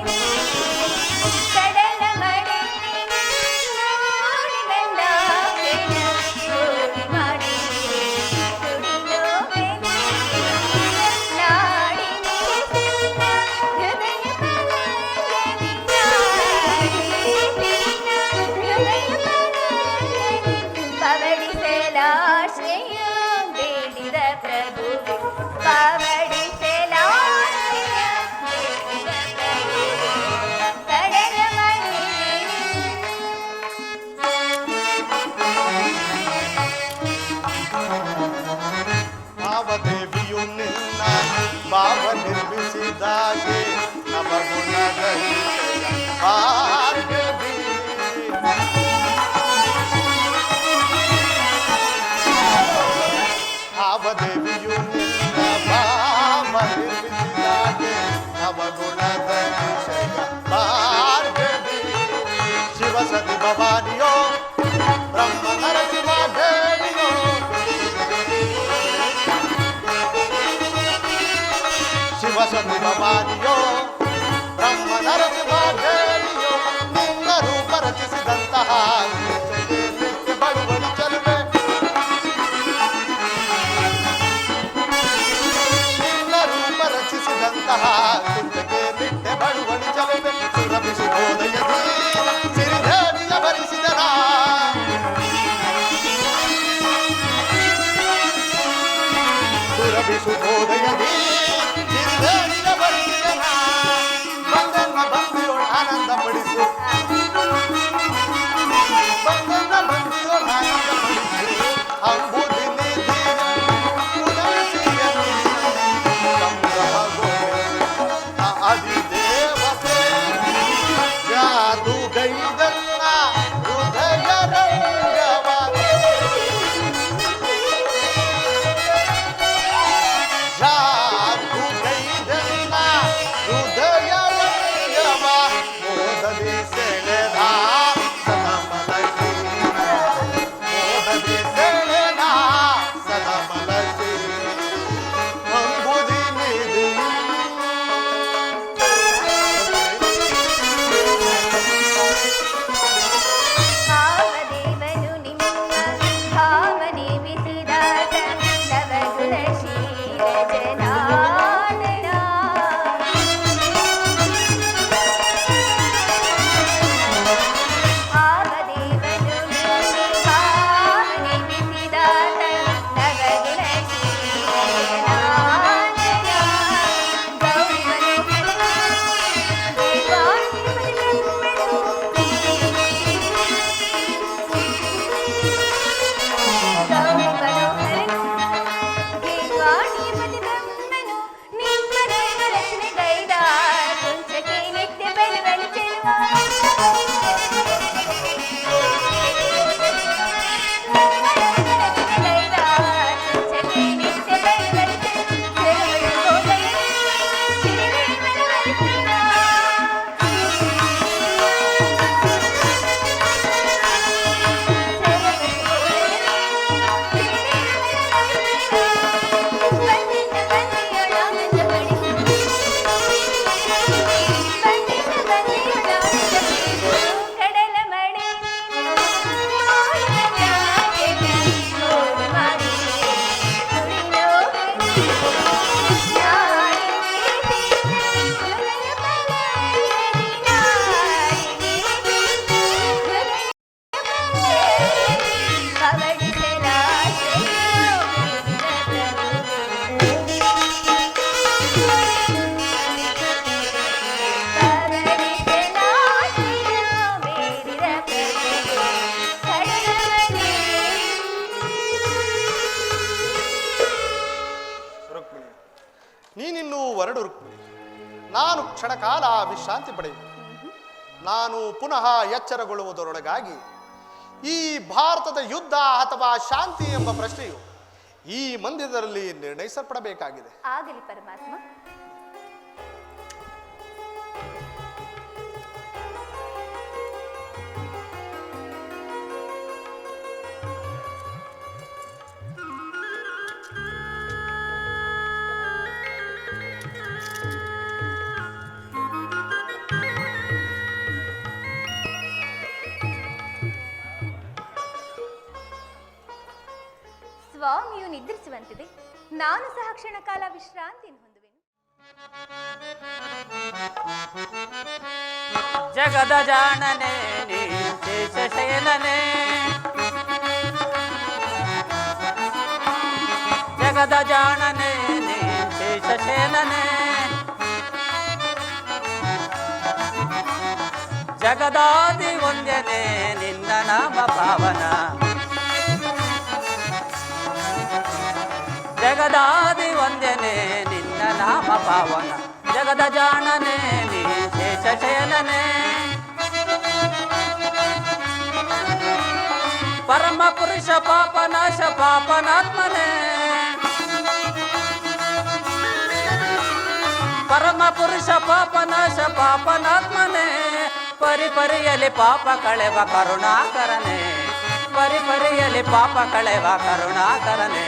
ಕಡಲ ಮಡಿಲಿ ನೋಡಿ ಬಂದ ಕ್ಷಣ ಗೋಡಿ ಮಾಡಿದಿರೇನ ಕುಡಿ ನೋಟೆ. ನಾಡಿ ನಿನ್ನ ಹೃದಯ ಪಲಂಗನಿ, ಹೃದಯ ಪಲಂಗನಿ ಪವಡಿಸಲಾಶ್ರಯ ಬೇಡಿದ ಪ್ರಭು. ಪವಡಿಸಲಾಶ್ರಯ ಬೇಡಿದ ಪ್ರಭು. ಕಡಲ ಭಾವದೇವಿಯು ನಿನ್ನ ಭಾವ ನಿರ್ಮಿಸಿದಾಗೆ ನವಗುಣದ ಭಾರ್ಗವಿ. ಭಾವದೇವಿಯು ನಿನ್ನ ಭಾವ ನಿರ್ಮಿಸಿದಾಗೆ ನವಗುಣದ ವಿಷಯ ಭಾರ್ಗವಿ. ಶಿವಸತಿ ಭವಾನಿಯೋ ಬ್ರಹ್ಮ ನರಸಿಂಹ ದೇವಿಯೋ. ಶಿವಸತಿ ಭವಾನಿಯೋ ಬ್ರಹ್ಮ ನರಸಿಂಹ ದೇವಿಯೋ. ನಿನ್ನ ರೂಪ ರಚಿಸಿದಂತಹ ನಿತ್ಯ ಬಳುವಳಿ ಚಲುವೆ. ನಿನ್ನ ರೂಪ ರಚಿಸಿದಂತಹ ಕುಂಚಕ್ಕೆ ನಿತ್ಯ ಬಳುವಳಿ ಕ್ಷಣಕಾಲ ವಿಶ್ರಾಂತಿ ಪಡೆಯುವೆ. ನಾನು ಪುನಃ ಎಚ್ಚರಗೊಳ್ಳುವುದರೊಳಗಾಗಿ ಈ ಭಾರತದ ಯುದ್ಧ ಅಥವಾ ಶಾಂತಿ ಎಂಬ ಪ್ರಶ್ನೆಯು ಈ ಮಂದಿರದಲ್ಲಿ ನಿರ್ಣಯಿಸಲ್ಪಡಬೇಕಾಗಿದೆ. ಆಗಲಿ ಪರಮಾತ್ಮ. ಸ್ವಾಮಿಯು ನಿದ್ರಿಸುವಂತಿದೆ. ನಾನು ಸಹ ಕ್ಷಣಕಾಲ ವಿಶ್ರಾಂತಿಯನ್ನು ಹೊಂದುವೆನು. ಜಗದ ಜಾಣನೆ ನೀ ಶೇಷಶಯನನೆ, ಜಗದ ಜಾಣನೆ ನೀ ಶೇಷಶಯನನೆ, ಜಗದಾದಿ ಒಂದನೆ ನಿನ್ನ ನಾಮ ಪಾವನ, ಜಗದಾದಿ ಒಂದನೆ ನಿನ್ನ ನಾಮ ಪಾವನ, ಜಗದ ಜಾಣನೆ ನೀ ಶೇಷಶಯನನೆ, ಪರಮ ಪುರುಷ ಪಾಪನಾಶ ಪಾಪನಾತ್ಮನೆ, ಪರಮ ಪುರುಷ ಪಾಪನಾಶ ಪಾಪನಾತ್ಮನೆ, ಪರಿಪರಿಯಲಿ ಪಾಪ ಕಳೆವ ಕರುಣಾಕರನೆ, ಪರಿಪರಿಯಲಿ ಪಾಪ ಕಳೆವ ಕರುಣಾಕರನೆ,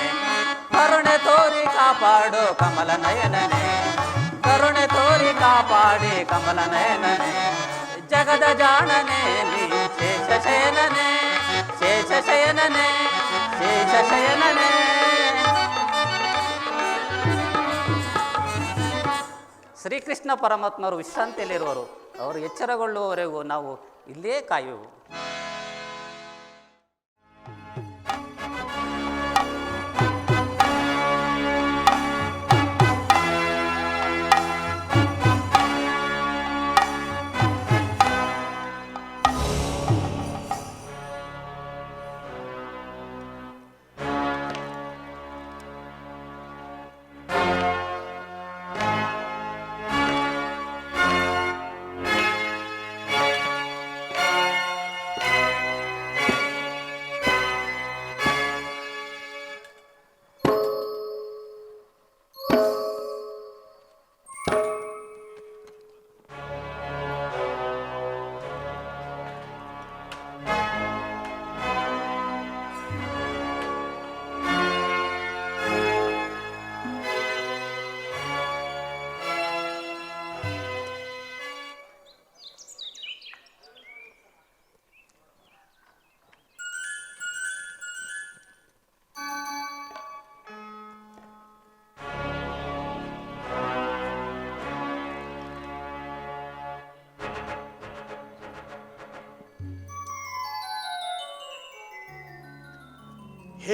ಕರುಣೆ ತೋರಿ ಕಾಪಾಡು ಕಮಲ ನಯನನೆ, ಕರುಣೆ ತೋರಿ ಕಾಪಾಡಿ ಕಮಲ ನಯನನೆ, ಜಗದ ಜಾಣನೆ ನೀ ಶೇಷಶಯನನೆ, ಶೇಷಶಯನನೆ, ಶೇಷಶಯನನೆ. ಶ್ರೀಕೃಷ್ಣ ಪರಮಾತ್ಮರು ವಿಶ್ರಾಂತಿಯಲ್ಲಿರುವರು. ಅವರು ಎಚ್ಚರಗೊಳ್ಳುವವರೆಗೂ ನಾವು ಇಲ್ಲೇ ಕಾಯುವೆವು.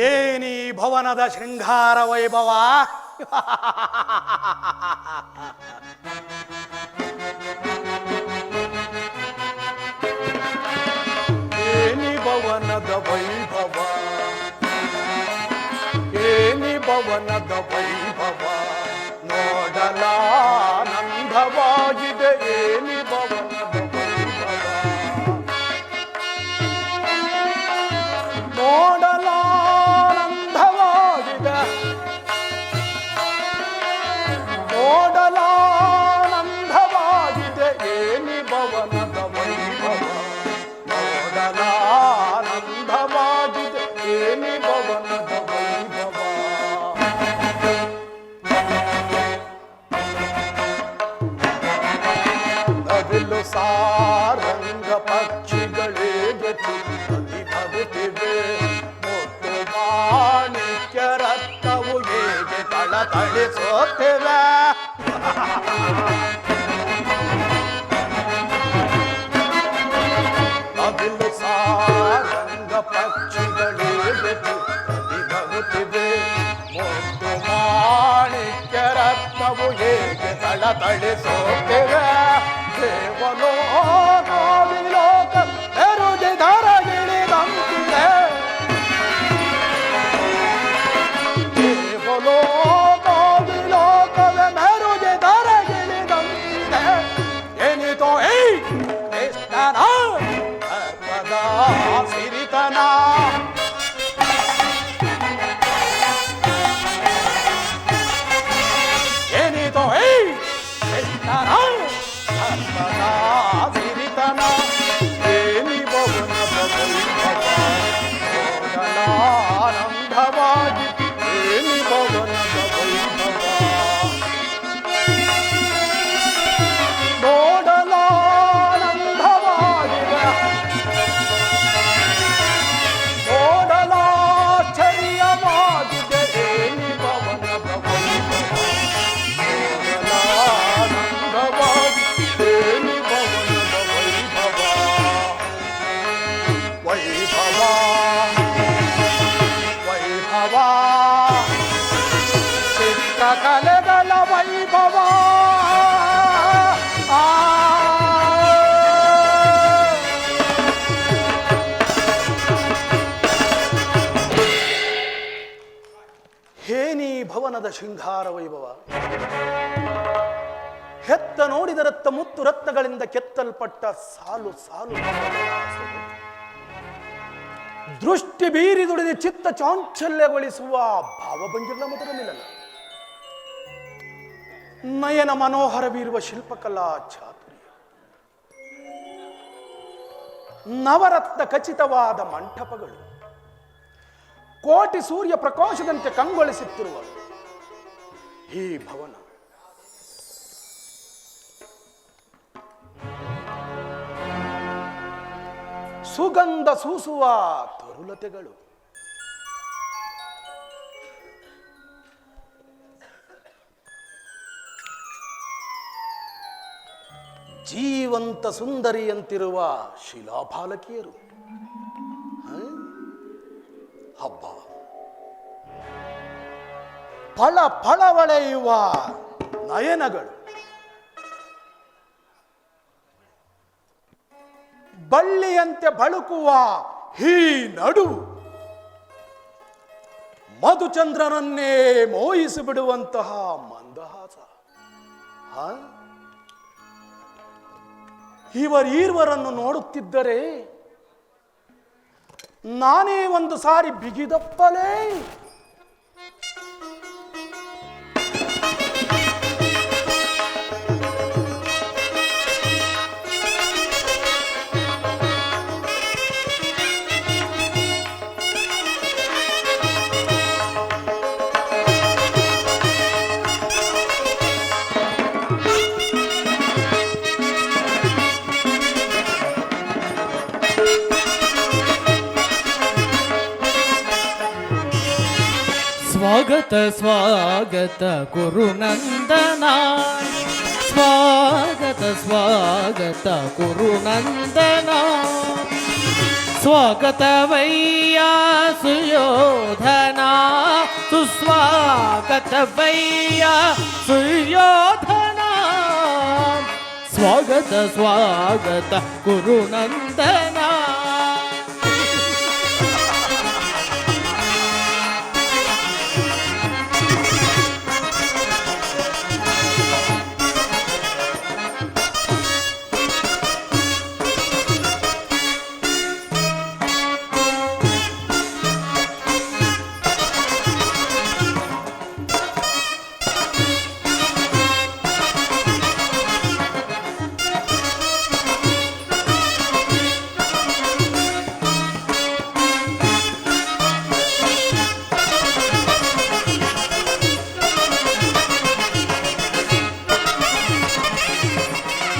ಏನಿ ಭವನದ ಶೃಂಗಾರ ವೈಭವ, ಏನಿ ಭವನದ ವೈಭವ, ಏನಿ ಭವನದ ವೈಭವ, ನೋಡಲಾನಂದವಾಗಿದೆ ಏನಿ ಭವನದ ವೈಭವ, ನೋಡಲಾನಂದವಾಗಿದೆ, ನೋಡಲಾನಂದವಾಗಿದೆ ಏನಿ ಭವನದ ವೈಭವ, ನೋಡಲಾನಂದವಾಗಿದೆ ಏನಿ ಭವನದ ವೈಭವ. ನವಿಲು ಸಾರಂಗ ಪಕ್ಷಿಗಳಿಗೆ ನಗುತ್ತಿವೆ, ಮುತ್ತು ಮಾಣಿಕ್ಯ ರತ್ನವು ಹೇಗೆ ತಳತಳಿಸುತ್ತಿವೆ, ನವಿಲು ಸಾರಂಗ ಪಕ್ಷಿಗಳಿಗೆ ನಗುತ್ತಿವೆ, ಮುತ್ತು ಮಾಣಿಕ್ಯ ರತ್ನವು ಹೇಗೆ ತಳತಳಿಸುತ್ತಿವೆ, ದೇವಲೋಕ ವಿಲೋಕ ಮೆರುಗಿದರಗಿಳಿದಂತಿದೆ, ದೇವಲೋಕ ವಿಲೋಕವೇ ಮೆರುಗಿದರಗಿಳಿದಂತಿದೆ, ಯೌವನದ ಶೃಂಗಾರ ವೈಭವ. ಹೆತ್ತ ನೋಡಿದರತ್ತ ಮುತ್ತು ರತ್ನಗಳಿಂದ ಕೆತ್ತಲ್ಪಟ್ಟ ಸಾಲು ಸಾಲು ದೃಷ್ಟಿ ಬೀರಿ ದುಡಿದು ಚಿತ್ತ ಚಾಂಚಲ್ಯಗೊಳಿಸುವ ಭಾವಭಂಗಿಗಳ ಮಧುರ ಮಿಲನ, ನಯನ ಮನೋಹರ ಬೀರುವ ಶಿಲ್ಪಕಲಾ ಚಾತುರ್ಯ, ನವರತ್ನ ಖಚಿತವಾದ ಮಂಟಪಗಳು, ಕೋಟಿ ಸೂರ್ಯ ಪ್ರಕಾಶದಂತೆ ಕಂಗೊಳಿಸುತ್ತಿರುವ ಈ ಭವನ ಸುಗಂಧ ಸೂಸುವ ತರುಲತೆಗಳು, ಜೀವಂತ ಸುಂದರಿಯಂತಿರುವ ಶಿಲಾಪಾಲಕಿಯರು, ಹಬ್ಬ ಫಳ ಫಳವಳೆಯುವ ನಯನಗಳು, ಬಳ್ಳಿಯಂತೆ ಬಳುಕುವ ಈ ನಡುವು, ಮಧುಚಂದ್ರನನ್ನೇ ಮೋಹಿಸಿಬಿಡುವಂತಹ ಮಂದಹಾಸ. ಇವರೀರ್ವರನ್ನು ನೋಡುತ್ತಿದ್ದರೆ ನಾನೇ ಒಂದು ಸಾರಿ ಬಿಗಿದಪ್ಪಲೇ. ಸ್ವಾಗತ ಸ್ವಾಗತ ಗುರುನಂದನ, ಸ್ವಾಗತ ಸ್ವಾಗತ ಗುರುನಂದನ, ಸ್ವಾಗತವಯ್ಯ ಸುಯೋಧನ, ಸುಸ್ವಾಗತವಯ್ಯ ಸುಯೋಧನ, ಸ್ವಾಗತ ಸ್ವಾಗತ ಗುರುನಂದನ.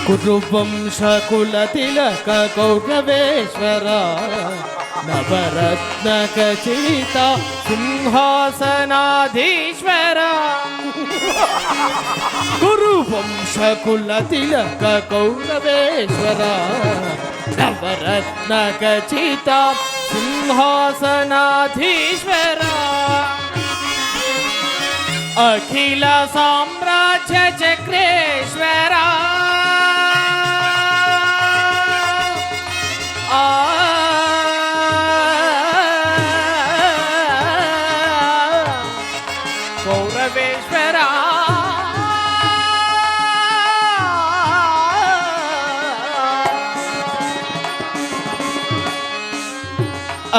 ಕುರುವಂಶ ಕುಲ ತಿಲಕ ಕೌರವೇಶ್ವರ, ನವರತ್ನ ಖಚಿತ ಸಿಂಹಾಸನಾಧೀಶ್ವರ. ಕುರುವಂಶ ಕುಲ ತಿಲಕ ಕೌರವೇಶ್ವರ, ನವರತ್ನ ಖಚಿತ ಸಿಂಹಾಸನಾಧೀಶ್ವರ. ಅಖಿಲ ಸಾಮ್ರಾಜ್ಯ ಚಕ್ರೇಶ್ವರ, ಕೌರವೇಶ್ವರ.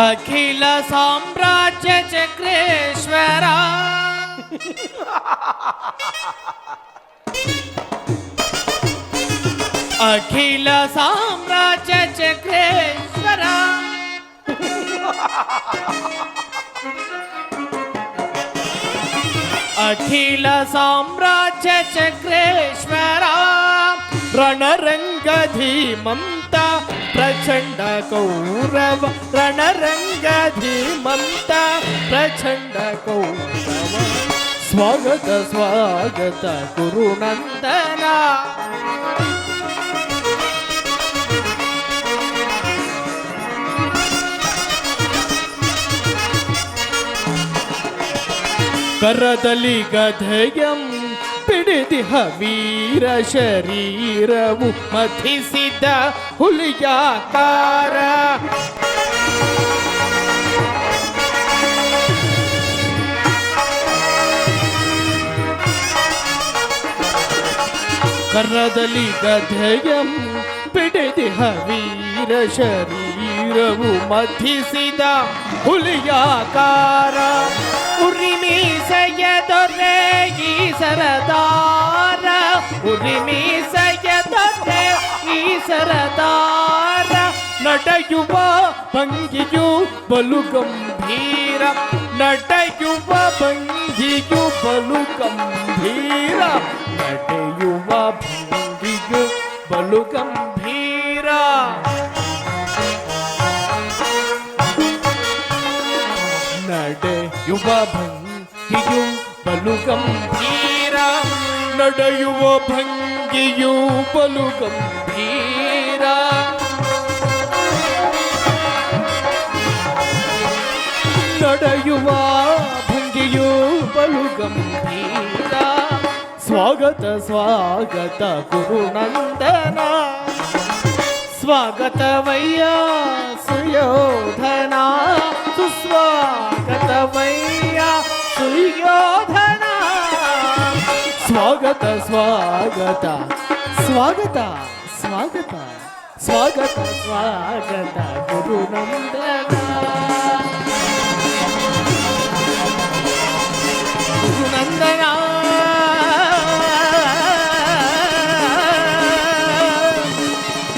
ಅಖಿಲ ಸಾಮ್ರಾಜ್ಯ ಚಕ್ರೇಶ್ವರ. ಅಖಿಲ ಸಾಮ್ರಾಜ್ಯ ಚಕ್ರೇಶ್ವರ. ಅಖಿಲ ಸಾಮ್ರಾಜ್ಯ ಚಕ್ರೇಶ್ವರ. ರಣರಂಗ ಧೀಮಂತ ಪ್ರಚಂಡ ಕೌರವ, ರಣರಂಗ ಧೀಮಂತ ಪ್ರಚಂಡ ಕೌರವ. ಸ್ವಾಗತ ಸ್ವಾಗತ ಗುರುನಂದನ. ಕರದಲ್ಲಿ ಗದೆಯಂ ಪಿಡಿದಿಹ ವೀರ ಶರೀರವು ಮಥಿಸಿದ ಹುಲಿಯಾಕಾರ. ಕರ್ರದಲ್ಲಿ ಗದೆಯಂ ಪಿಡಿದಿಹ ವೀರ ಶರೀರವು ಮಥಿಸಿದ ಹುಲಿಯಾಕಾರ ಉರಿಮೀಸೆಯ ದೊರೆ ಈ ಸರದಾರ ಉರಿಮೀಸೆಯ ದೊರೆ ಈ ಸರದಾರ ನಡೆಯುವ ಭಂಗಿಯು ಬಲು ಗಂಭೀರ ನಡೆಯುವ ಭಂಗಿಯು ಬಲು ಗಂಭೀರ ನಡೆಯುವ ಭಂಗಿಯು ಬಲು ಗಂಭೀರ ನಡೆಯುವ ಭಂಗಿಯು ಬಲು ಗಂಭೀರ ನಡೆಯುವ ಭಂಗಿಯು ಬಲು ಗಂಭೀರ ನಡೆಯುವ ಭಂಗಿಯು ಬಲು ಗಂಭೀರ ಸ್ವಾಗತ ಸ್ವಾಗತ ಗುರುನಂದನ ಸ್ವಾಗತವಯ್ಯ ಸುಯೋಧನ ಸುಸ್ವಾಗತವಯ್ಯ ಸುಯೋಧನ ಸ್ವಾಗತ ಸ್ವಾಗತ ಸ್ವಾಗತ ಸ್ವಾಗತ ಸ್ವಾಗತ ಸ್ವಾಗತ ಗುರುನಂದನ ಗುರುನಂದನ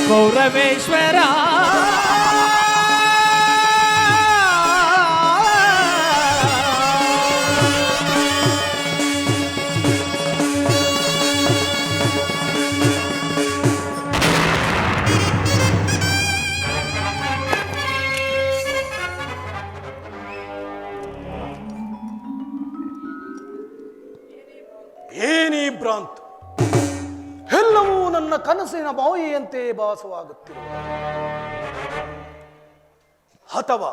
ಕೌರವೇಶ್ವರ ಏನೇ ಭ್ರಾಂತ್, ಎಲ್ಲವೂ ನನ್ನ ಕನಸಿನ ಮಾಯೆಯಂತೆ ಭಾಸವಾಗುತ್ತಿರುವ ಅಥವಾ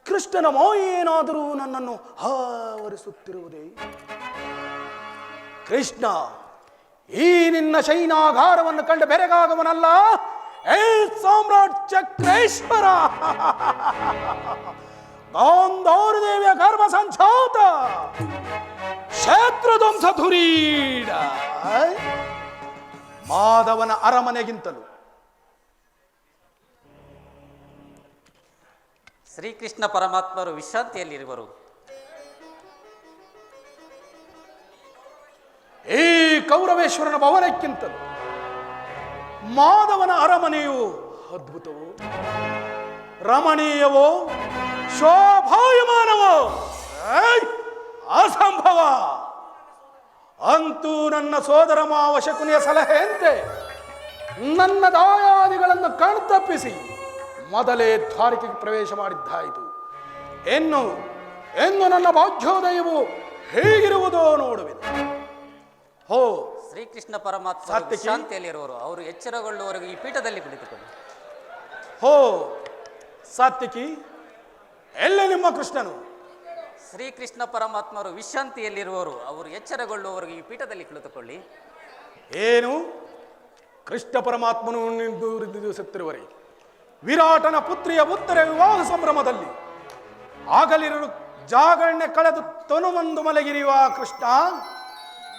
ಕೃಷ್ಣನ ಮಾಯೇನಾದರೂ ನನ್ನನ್ನು ಆವರಿಸುತ್ತಿರುವುದೇ? ಕೃಷ್ಣ, ಈ ನಿನ್ನ ಶೈನಾಗಾರವನ್ನು ಕಂಡು ಬೆರಗಾಗವನಲ್ಲ, ಏ ಸಾಮ್ರಾಟ್ ಚಕ್ರೇಶ್ವರ, ಗಾಂಧಾರಿ ದೇವಿಯ ಗರ್ಭ ಸಂಚಾತ ಶತ್ರುಧ್ವಂಸ ಧುರೀಡ ಮಾಧವನ ಅರಮನೆಗಿಂತಲೂ ಶ್ರೀಕೃಷ್ಣ ಪರಮಾತ್ಮರು ವಿಶ್ರಾಂತಿಯಲ್ಲಿರುವರು. ಈ ಕೌರವೇಶ್ವರನ ಭವನಕ್ಕಿಂತಲೂ ಮಾಧವನ ಅರಮನೆಯು ಅದ್ಭುತವೋ, ರಮಣೀಯವೋ, ಶೋಭಾಯಮಾನವೋ? ಅಸಂಭವ. ಅಂತೂ ನನ್ನ ಸೋದರ ಮಾವ ಶಕುನಿಯ ಸಲಹೆಯಂತೆ ನನ್ನ ದಾಯಾದಿಗಳನ್ನು ಕಣ್ತಪ್ಪಿಸಿ ಮೊದಲೇ ದ್ವಾರಕೆಗೆ ಪ್ರವೇಶ ಮಾಡಿದ್ದಾಯಿತು. ಇನ್ನು ನನ್ನ ಭಾಗ್ಯೋದಯವು ಹೇಗಿರುವುದೋ ನೋಡುವೆನು. ಹೋ ಶ್ರೀಕೃಷ್ಣ ಪರಮಾತ್ಮ ಸಾತ್ವಿಕಿ. ವಿಶ್ರಾಂತಿಯಲ್ಲಿರುವರು. ಅವರು ಎಚ್ಚರಗೊಳ್ಳುವವರೆಗೂ ಈ ಪೀಠದಲ್ಲಿ ಕುಳಿತುಕೊಂಡು. ಹೋ ಸಾತ್ವಿಕಿ, ಎಲ್ಲ ನಿಮ್ಮ ಕೃಷ್ಣನು? ಶ್ರೀಕೃಷ್ಣ ಪರಮಾತ್ಮರು ವಿಶ್ರಾಂತಿಯಲ್ಲಿರುವರು. ಅವರು ಎಚ್ಚರಗೊಳ್ಳುವವರೆಗೂ ಈ ಪೀಠದಲ್ಲಿ ಕುಳಿತುಕೊಳ್ಳಿ. ಏನು? ಕೃಷ್ಣ ಪರಮಾತ್ಮನು ನಿಂದಿಸುತ್ತಿರುವರೆ ವಿರಾಟನ ಪುತ್ರಿಯ ಉತ್ತರ ವಿವಾಹ ಸಂಭ್ರಮದಲ್ಲಿ ಆಗಲಿರು ಜಾಗರಣೆ ಕಳೆದು ತನುಮಂದು ಮಲಗಿರುವ ಕೃಷ್ಣ,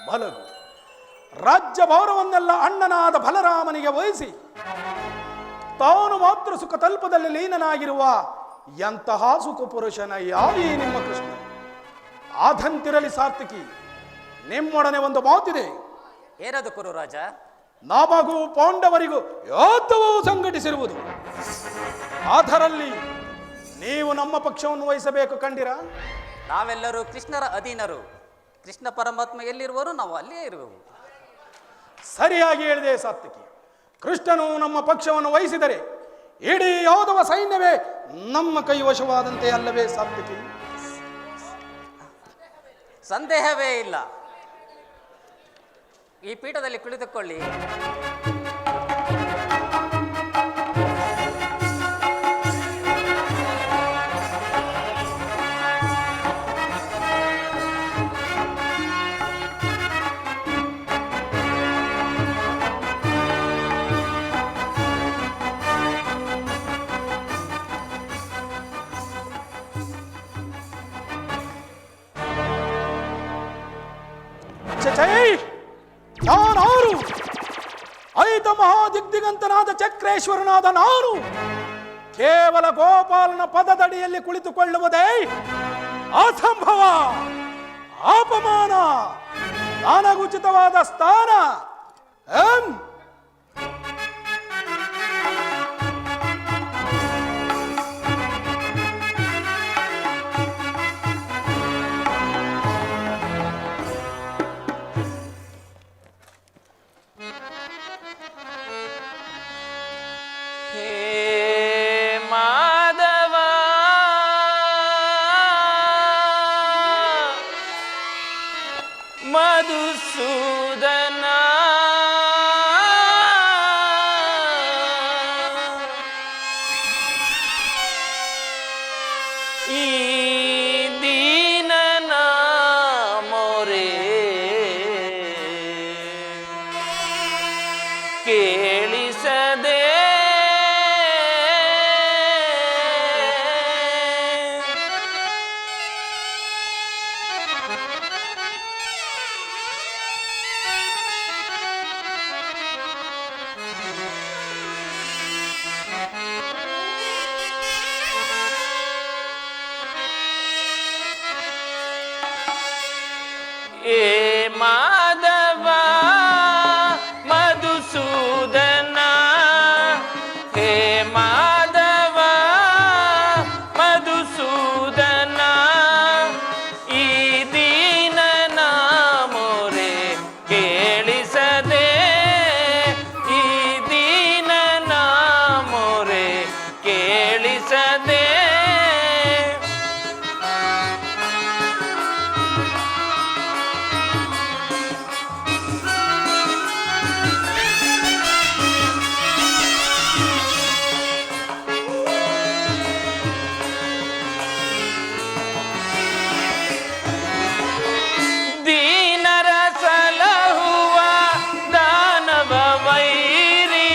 ಮಲಗು. ರಾಜ್ಯ ಭೌರವನ್ನೆಲ್ಲ ಅಣ್ಣನಾದ ಬಲರಾಮನಿಗೆ ವಹಿಸಿ ತಾನು ಮಾತ್ರ ಸುಖ ತಲ್ಪದಲ್ಲಿ ಲೀನನಾಗಿರುವ ಎಂತಹ ಸುಖ ಪುರುಷನ ಯಾವೀ ನಿಮ್ಮ ಕೃಷ್ಣ? ಆದಂತಿರಲಿ ಸಾತ್ವಿಕಿ, ನಿಮ್ಮೊಡನೆ ಒಂದು ಮಾತಿದೆ. ಏನದು ಕುರುರಾಜ? ನಮಗೂ ಪಾಂಡವರಿಗೂ ಯೋಧವೂ ಸಂಘಟಿಸಿರುವುದು. ಅದರಲ್ಲಿ ನೀವು ನಮ್ಮ ಪಕ್ಷವನ್ನು ವಹಿಸಬೇಕು ಕಂಡಿರ? ನಾವೆಲ್ಲರೂ ಕೃಷ್ಣರ ಅಧೀನರು. ಕೃಷ್ಣ ಪರಮಾತ್ಮ ಎಲ್ಲಿರುವರು ನಾವು ಅಲ್ಲೇ ಇರುವೆವು. ಸರಿಯಾಗಿ ಹೇಳಿದೆ ಸಾತ್ವಿಕಿ. ಕೃಷ್ಣನು ನಮ್ಮ ಪಕ್ಷವನ್ನು ವಹಿಸಿದರೆ ಇಡೀ ಯೋಧವ ಸೈನ್ಯವೇ ನಮ್ಮ ಕೈವಶವಾದಂತೆ ಅಲ್ಲವೇ ಸಾತ್ವಿಕಿ? ಸಂದೇಹವೇ ಇಲ್ಲ. ಈ ಪೀಠದಲ್ಲಿ ಕುಳಿತುಕೊಳ್ಳಿ. ನಾನಾರು ಶ್ರೀಮಂತನಾದ ಚಕ್ರೇಶ್ವರನಾದ ನಾನು ಕೇವಲ ಗೋಪಾಲನ ಪದದಡಿಯಲ್ಲಿ ಕುಳಿತುಕೊಳ್ಳುವುದೇ ಅಸಂಭವ, ಅಪಮಾನ, ನನಗುಚಿತವಾದ ಸ್ಥಾನ. ಮಧುಸೂದನ ಈ ದೀನನ ಮೊರೆ ಕೇಳಿಸದೆ ಏ ಮಾಧವ ಮಧುಸೂದನ, ಹೇ ಮಾಧವ ಮಧುಸೂದನ, ಈ ದೀನನ ಮೊರೆ ಕೇಳಿಸದೆ, ಈ ದೀನನ ಮೊರೆ ಕೇಳಿಸದೆ. ದೀನರ ಸಲಹುವ ದಾನವ ವೈರಿ,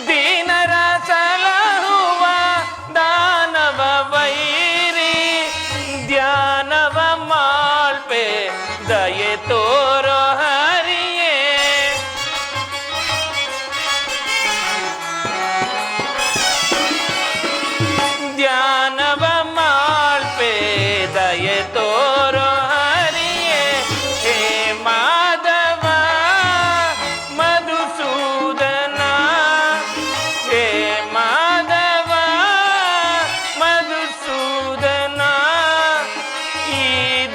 ದೀನರ ಸಲಹುವ ದಾನವ ವೈರಿ, ಧ್ಯಾನವ ಮಾಳ್ಪೆ ದಯೆ ತೋರೋ ಹರಿಯೇ. ಧ್ಯಾನವ ಮಾಳ್ಪೆ ದಯೆ ತೋರೋ ಹರಿಯೇ. ಹೇ ಮಾಧವ ಮಧುಸೂದನ, ಹೇ ಮಾಧವ ಮಧುಸೂದನ, ಈ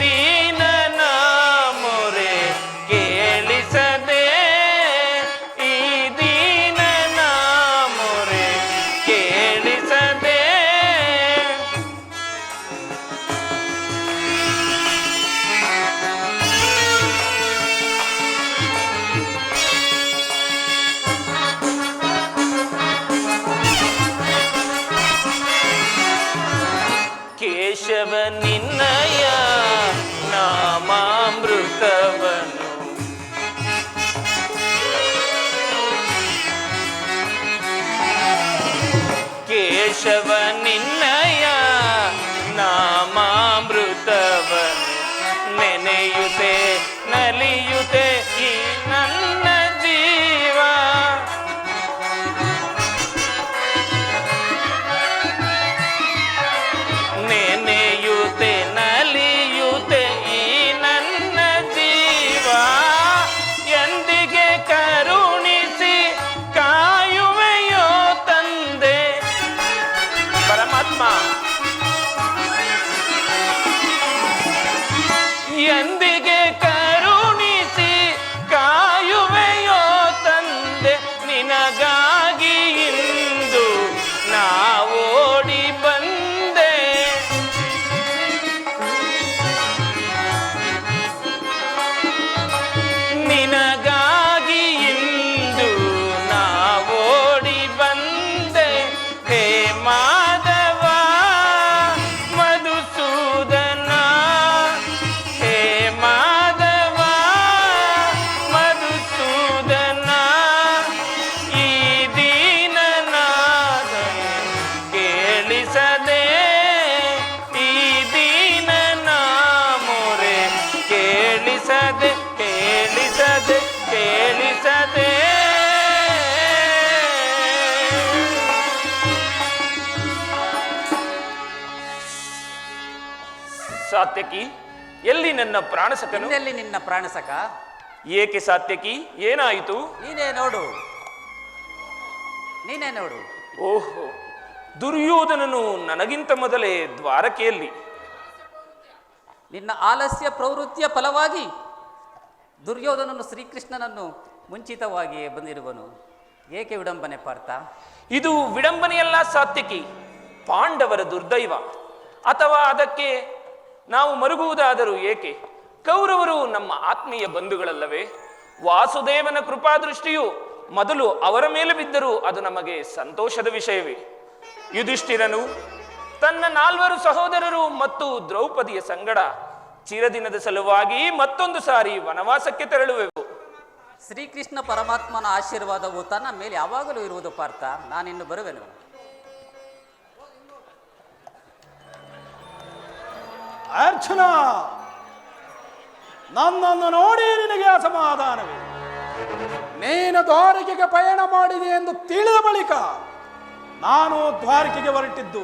ದೀನನ ಮೊರೆ ಸಾತ್ಯಕಿ, ಎಲ್ಲಿ ನನ್ನ ಪ್ರಾಣಸಕನು? ಎಲ್ಲಿ ನಿನ್ನ ಪ್ರಾಣಸಕ? ಏಕೆ ಸಾತ್ಯಕಿ, ಏನಾಯಿತು? ನೀನೇ ನೋಡು, ನೀನೇ ನೋಡು. ಓಹೋ, ದುರ್ಯೋಧನನು ನನಗಿಂತ ಮೊದಲೇ ದ್ವಾರಕೆಯಲ್ಲಿ. ನಿನ್ನ ಆಲಸ್ಯ ಪ್ರವೃತ್ತಿಯ ಫಲವಾಗಿ ದುರ್ಯೋಧನನು ಶ್ರೀಕೃಷ್ಣನನ್ನು ಮುಂಚಿತವಾಗಿಯೇ ಬಂದಿರುವನು. ಏಕೆ ವಿಡಂಬನೆ ಪಾರ್ಥ? ಇದು ವಿಡಂಬನೆಯಲ್ಲ ಸಾತ್ಯಕಿ, ಪಾಂಡವರ ದುರ್ದೈವ. ಅಥವಾ ಅದಕ್ಕೆ ನಾವು ಮರುಗುವುದಾದರೂ ಏಕೆ? ಕೌರವರು ನಮ್ಮ ಆತ್ಮೀಯ ಬಂಧುಗಳಲ್ಲವೇ? ವಾಸುದೇವನ ಕೃಪಾದೃಷ್ಟಿಯು ಮೊದಲು ಅವರ ಮೇಲೆ ಬಿದ್ದರೂ ಅದು ನಮಗೆ ಸಂತೋಷದ ವಿಷಯವೇ. ಯುಧಿಷ್ಠಿರನು ತನ್ನ 4 ಸಹೋದರರು ಮತ್ತು ದ್ರೌಪದಿಯ ಸಂಗಡ ಚಿರದಿನದ ಸಲುವಾಗಿ ಮತ್ತೊಂದು ಸಾರಿ ವನವಾಸಕ್ಕೆ ತೆರಳುವೆವು. ಶ್ರೀಕೃಷ್ಣ ಪರಮಾತ್ಮನ ಆಶೀರ್ವಾದವು ತನ್ನ ಮೇಲೆ ಯಾವಾಗಲೂ ಇರುವುದು ಪಾರ್ಥ. ನಾನಿನ್ನು ಬರುವೆನು. ಅರ್ಜುನ, ನನ್ನನ್ನು ನೋಡಿ ನಿನಗೆ ಅಸಮಾಧಾನವೇ? ನೀನು ದ್ವಾರಕೆಗೆ ಪಯಣ ಮಾಡಿದೆ ಎಂದು ತಿಳಿದ ಬಳಿಕ ನಾನು ದ್ವಾರಕೆಗೆ ಹೊರಟಿದ್ದು.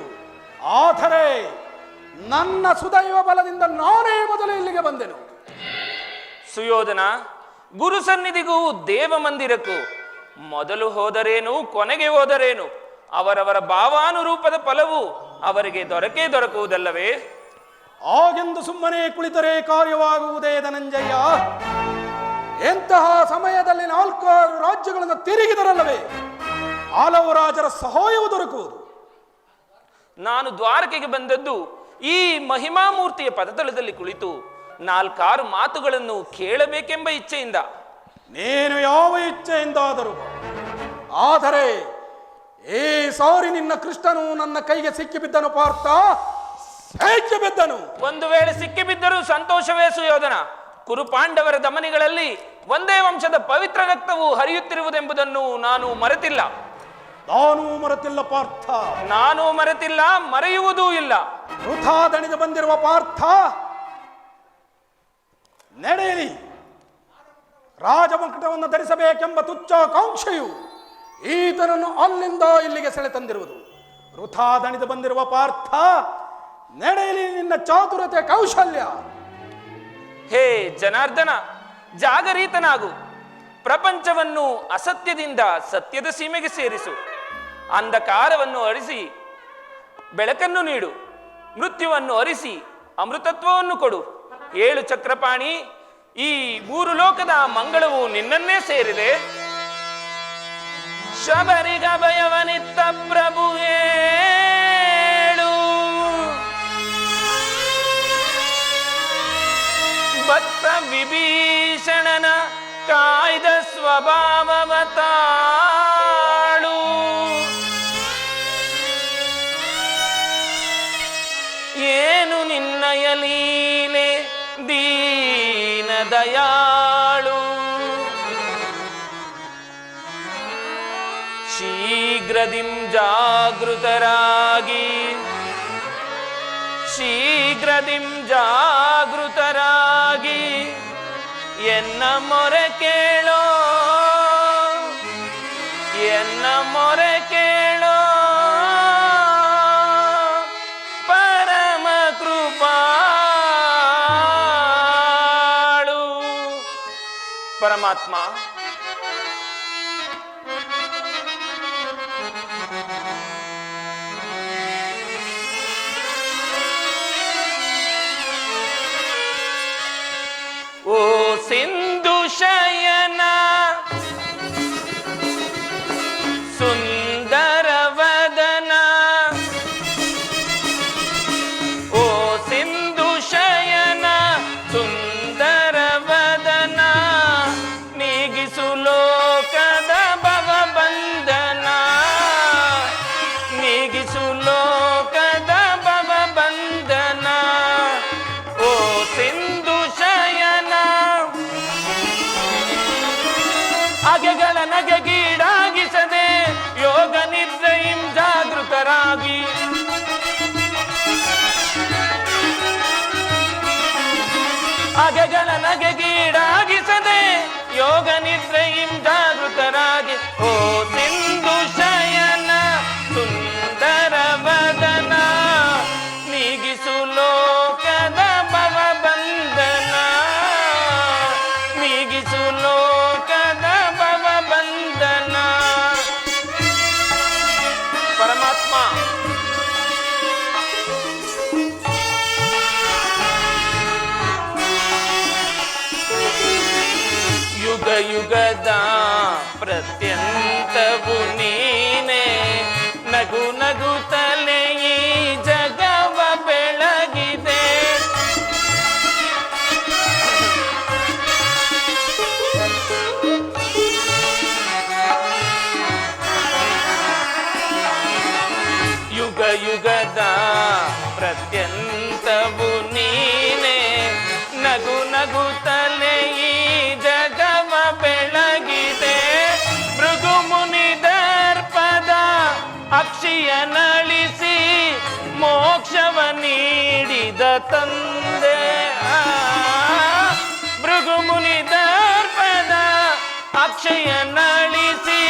ಆದರೆ ನನ್ನ ಸುದೈವ ಬಲದಿಂದ ನಾನೇ ಮೊದಲು ಇಲ್ಲಿಗೆ ಬಂದೆನು. ಸುಯೋಧನ, ಗುರು ಸನ್ನಿಧಿಗೂ ದೇವ ಮಂದಿರಕ್ಕೂ ಮೊದಲು ಹೋದರೇನು ಕೊನೆಗೆ ಹೋದರೇನು, ಅವರವರ ಭಾವಾನುರೂಪದ ಫಲವು ಅವರಿಗೆ ದೊರಕುವುದಲ್ಲವೇ? ಹಾಗೆಂದು ಸುಮ್ಮನೆ ಕುಳಿತರೆ ಕಾರ್ಯವಾಗುವುದೇ ಧನಂಜಯ? ಎಂತಹ ಸಮಯದಲ್ಲಿ 4 ರಾಜ್ಯಗಳನ್ನು ತಿರುಗಿದರಲ್ಲವೇ ಹಲವು ರಾಜರ ಸಹಾಯವು ದೊರಕುವುದು. ನಾನು ದ್ವಾರಕೆಗೆ ಬಂದದ್ದು ಈ ಮಹಿಮಾಮೂರ್ತಿಯ ಪದತಳದಲ್ಲಿ ಕುಳಿತು 4 ಮಾತುಗಳನ್ನು ಕೇಳಬೇಕೆಂಬ ಇಚ್ಛೆಯಿಂದ. ನೀನು ಯಾವ ಇಚ್ಛೆಯಿಂದಾದರೂ, ಆದರೆ ಈ ಸಾರಿ ನಿನ್ನ ಕೃಷ್ಣನು ನನ್ನ ಕೈಗೆ ಸಿಕ್ಕಿಬಿದ್ದನು ಪಾರ್ಥ, ಸಿಕ್ಕಿಬಿದ್ದನು. ಒಂದು ವೇಳೆ ಸಿಕ್ಕಿಬಿದ್ದರೂ ಸಂತೋಷವೇ ಸುಯೋಧನ. ಕುರುಪಾಂಡವರ ದಮನಿಗಳಲ್ಲಿ ಒಂದೇ ವಂಶದ ಪವಿತ್ರ ರಕ್ತವು ಹರಿಯುತ್ತಿರುವುದೆಂಬುದನ್ನು ನಾನು ಮರೆತಿಲ್ಲ. ನಾನು ಮರೆತಿಲ್ಲ ಪಾರ್ಥ, ನಾನು ಮರೆತಿಲ್ಲ, ಮರೆಯುವುದೂ ಇಲ್ಲ. ವೃಥಾ ದಣಿದು ಬಂದಿರುವ ಪಾರ್ಥ, ನಡೆಯಲಿ. ರಾಜಮುಕುಟವನ್ನು ಧರಿಸಬೇಕೆಂಬ ತುಚ್ಛಾಕಾಂಕ್ಷೆಯು ಈತನನ್ನು ಅಲ್ಲಿಂದ ಇಲ್ಲಿಗೆ ಸೆಳೆ ತಂದಿರುವುದು. ವೃಥಾ ದಣಿದು ಬಂದಿರುವ ಪಾರ್ಥ, ನಡೆಯಲಿ ನಿನ್ನ ಚಾತುರತೆ ಕೌಶಲ್ಯ. ಹೇ ಜನಾರ್ದನ, ಜಾಗರೀತನಾಗು. ಪ್ರಪಂಚವನ್ನು ಅಸತ್ಯದಿಂದ ಸತ್ಯದ ಸೀಮೆಗೆ ಸೇರಿಸು. ಅಂಧಕಾರವನ್ನು ಅರಿಸಿ ಬೆಳಕನ್ನು ನೀಡು. ಮೃತ್ಯುವನ್ನು ಅರಿಸಿ ಅಮೃತತ್ವವನ್ನು ಕೊಡು. 7 ಚಕ್ರಪಾಣಿ, ಈ 3 ಲೋಕದ ಮಂಗಳವು ನಿನ್ನನ್ನೇ ಸೇರಿದೆ. ಶಬರಿಗ ಭಯವನಿತ್ತ ಪ್ರಭು ಹೇಳು, ಭಕ್ತ ವಿಭೀಷಣನ ಕಾಯ್ದ ಸ್ವಭಾವವ ತಾಳು. ಏನು ನಿನ್ನಯ ಲೀಲೆ ದೀನ ದಯಾಳು. ಶೀಘ್ರದಿಂ ಜಾಗೃತರಾಗಿ, ಶೀಘ್ರದಿಂ ಜಾಗೃತರಾಗಿ ಎನ್ನ ಮೊರೆ ಕೇಳೋ, ಎನ್ನ ಮೊರೆ ಕೇಳೋ. ಪರಮ ಕೃಪಾಳು ಪರಮಾತ್ಮ. ಓ ಸಿಂಧು ಶಯನ ಸುಂದರ ವದನ, ಓ ಸಿಂಧು ಶಯನ ಸುಂದರ ವದನ, ನೀಗಿಸು ನೀಗಿಸು ಲೋಕದ ಭವ ಬಂಧನ. ಪರಮಾತ್ಮ ಯುಗ ಯುಗದ ಪ್ರತ್ಯಂತವು ನೀನೆ, ನಗು ನಗುತ್ತಲೇ ಈ ಜಗವ ಬೆಳಗಿದೆ. ಯುಗ ಯುಗದ ಪ್ರತ್ಯಂತವು ನೀನೆ, ನಗು ನಗುತ್ತಲೇ ಈ ಜಗವ ಬೆಳಗಿದೆ. ಭೃಗು ಮುನಿದರ್ಪದ ಅಕ್ಷಿಯ ನಳಿಸಿ ಮೋಕ್ಷವ ನೀಡಿದ ತಂದೆ. ಭೃಗು ಮುನಿದರ್ಪದ ಅಕ್ಷಯ ನಳಿಸಿ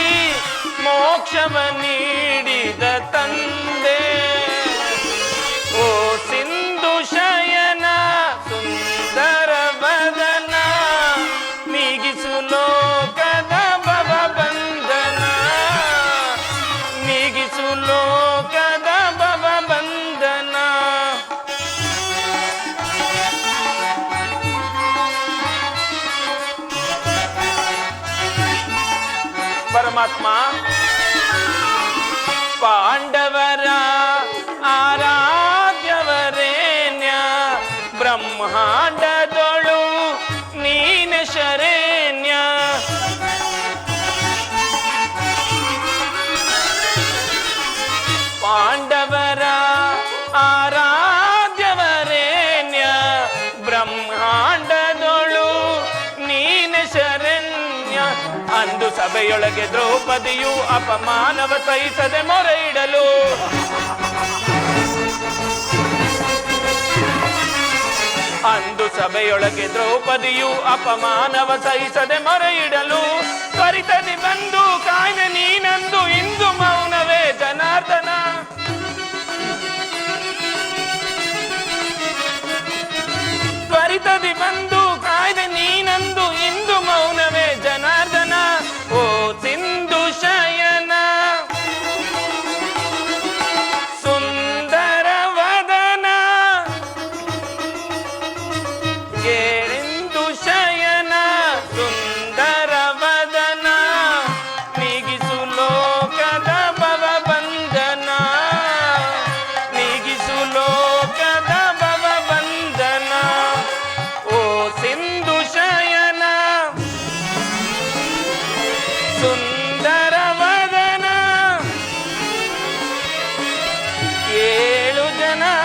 ಮೋಕ್ಷವ ನೀಡಿದ ತಂದೆ. ಓ ಸಿಂಧು ಶಯನ ಸುಂದರ ವದನ, ನೀಗಿಸು ಲೋಕದ ಭವ ಬಂಧನ, ನೀಗಿಸು ಲೋಕದ ಭವ ಬಂಧನ. ಪರಮಾತ್ಮ ಪಾಂಡವರ ಆರಾಧ್ಯವರೇಣ್ಯ, ಬ್ರಹ್ಮಾಂಡದೊಳು ನೀನೆ ಶರೇಣ್ಯ. ಪಾಂಡವರ ಆರಾಧ್ಯವರೇಣ್ಯ, ಬ್ರಹ್ಮಾಂಡದೊಳು ನೀನೆ ಶರಣ್ಯ. ಅಂದು ಸಭೆಯೊಳಗೆ ದ್ರೌಪದಿಯು ಅಪಮಾನವ ಸಹಿಸದೆ ಮೊರೆ ಇಡಲು, ಅಂದು ಸಭೆಯೊಳಗೆ ದ್ರೌಪದಿಯು ಅಪಮಾನವ ಸಹಿಸದೆ ಮೊರೆ ಇಡಲು, ತ್ವರಿತದಿ ಬಂದು ಕಾಯ್ದೆ ನೀನಂದು ಇಂದು ಮೌನವೇ ಜನಾರ್ದನ. ತ್ವರಿತದಿ ಬಂದು ಕಾಯ್ದೆ ನೀನಂದು ಇಂದು ಮೌನವೇ ಜನಾರ್ದನ. ಓ ಸಿಂಧು ಶಯನ ಸುಂದರ ವದನ, ಕೇಳಿಂದು ಶಯನ ಸುಂದರ ವದನ, ನೀಗಿಸು ಲೋಕದ ಭವ ಬಂಧನ, ನೀಗಿಸು ಲೋಕದ ಭವ ಬಂಧನ. ಓ ಸಿಂಧು ಶಯನ ಸುಂದರ ವದನ, ಏಳು ಜನಾರ್ದನ.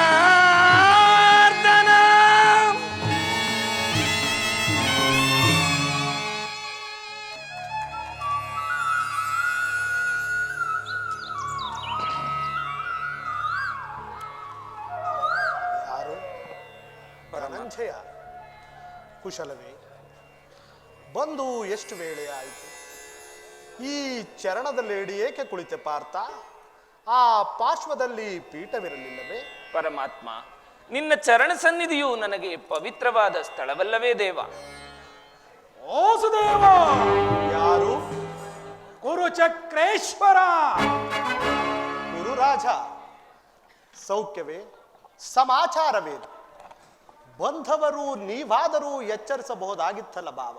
ಯಾರು? ಧನಂಜಯ, ಕುಶಲವೇ? ಬಂದು ಎಷ್ಟು ವೇಳೆ ಆಯಿತು? ಈ ಚರಣದಲ್ಲಿ ಏಕೆ ಕುಳಿತೆ ಪಾರ್ಥ? ಆ ಪಾರ್ಶ್ವದಲ್ಲಿ ಪೀಠವಿರಲಿಲ್ಲವೇ? ಪರಮಾತ್ಮ, ನಿನ್ನ ಚರಣ ಸನ್ನಿಧಿಯು ನನಗೆ ಪವಿತ್ರವಾದ ಸ್ಥಳವಲ್ಲವೇ ದೇವ? ಓ ಸುದೇವ, ಯಾರು? ಕುರುಚಕ್ರೇಶ್ವರ. ಗುರುರಾಜ, ಸೌಖ್ಯವೇ? ಸಮಾಚಾರವೇನು? ಬಂಧವರು ನೀವಾದರೂ ಎಚ್ಚರಿಸಬಹುದಾಗಿತ್ತಲ್ಲ ಬಾವ.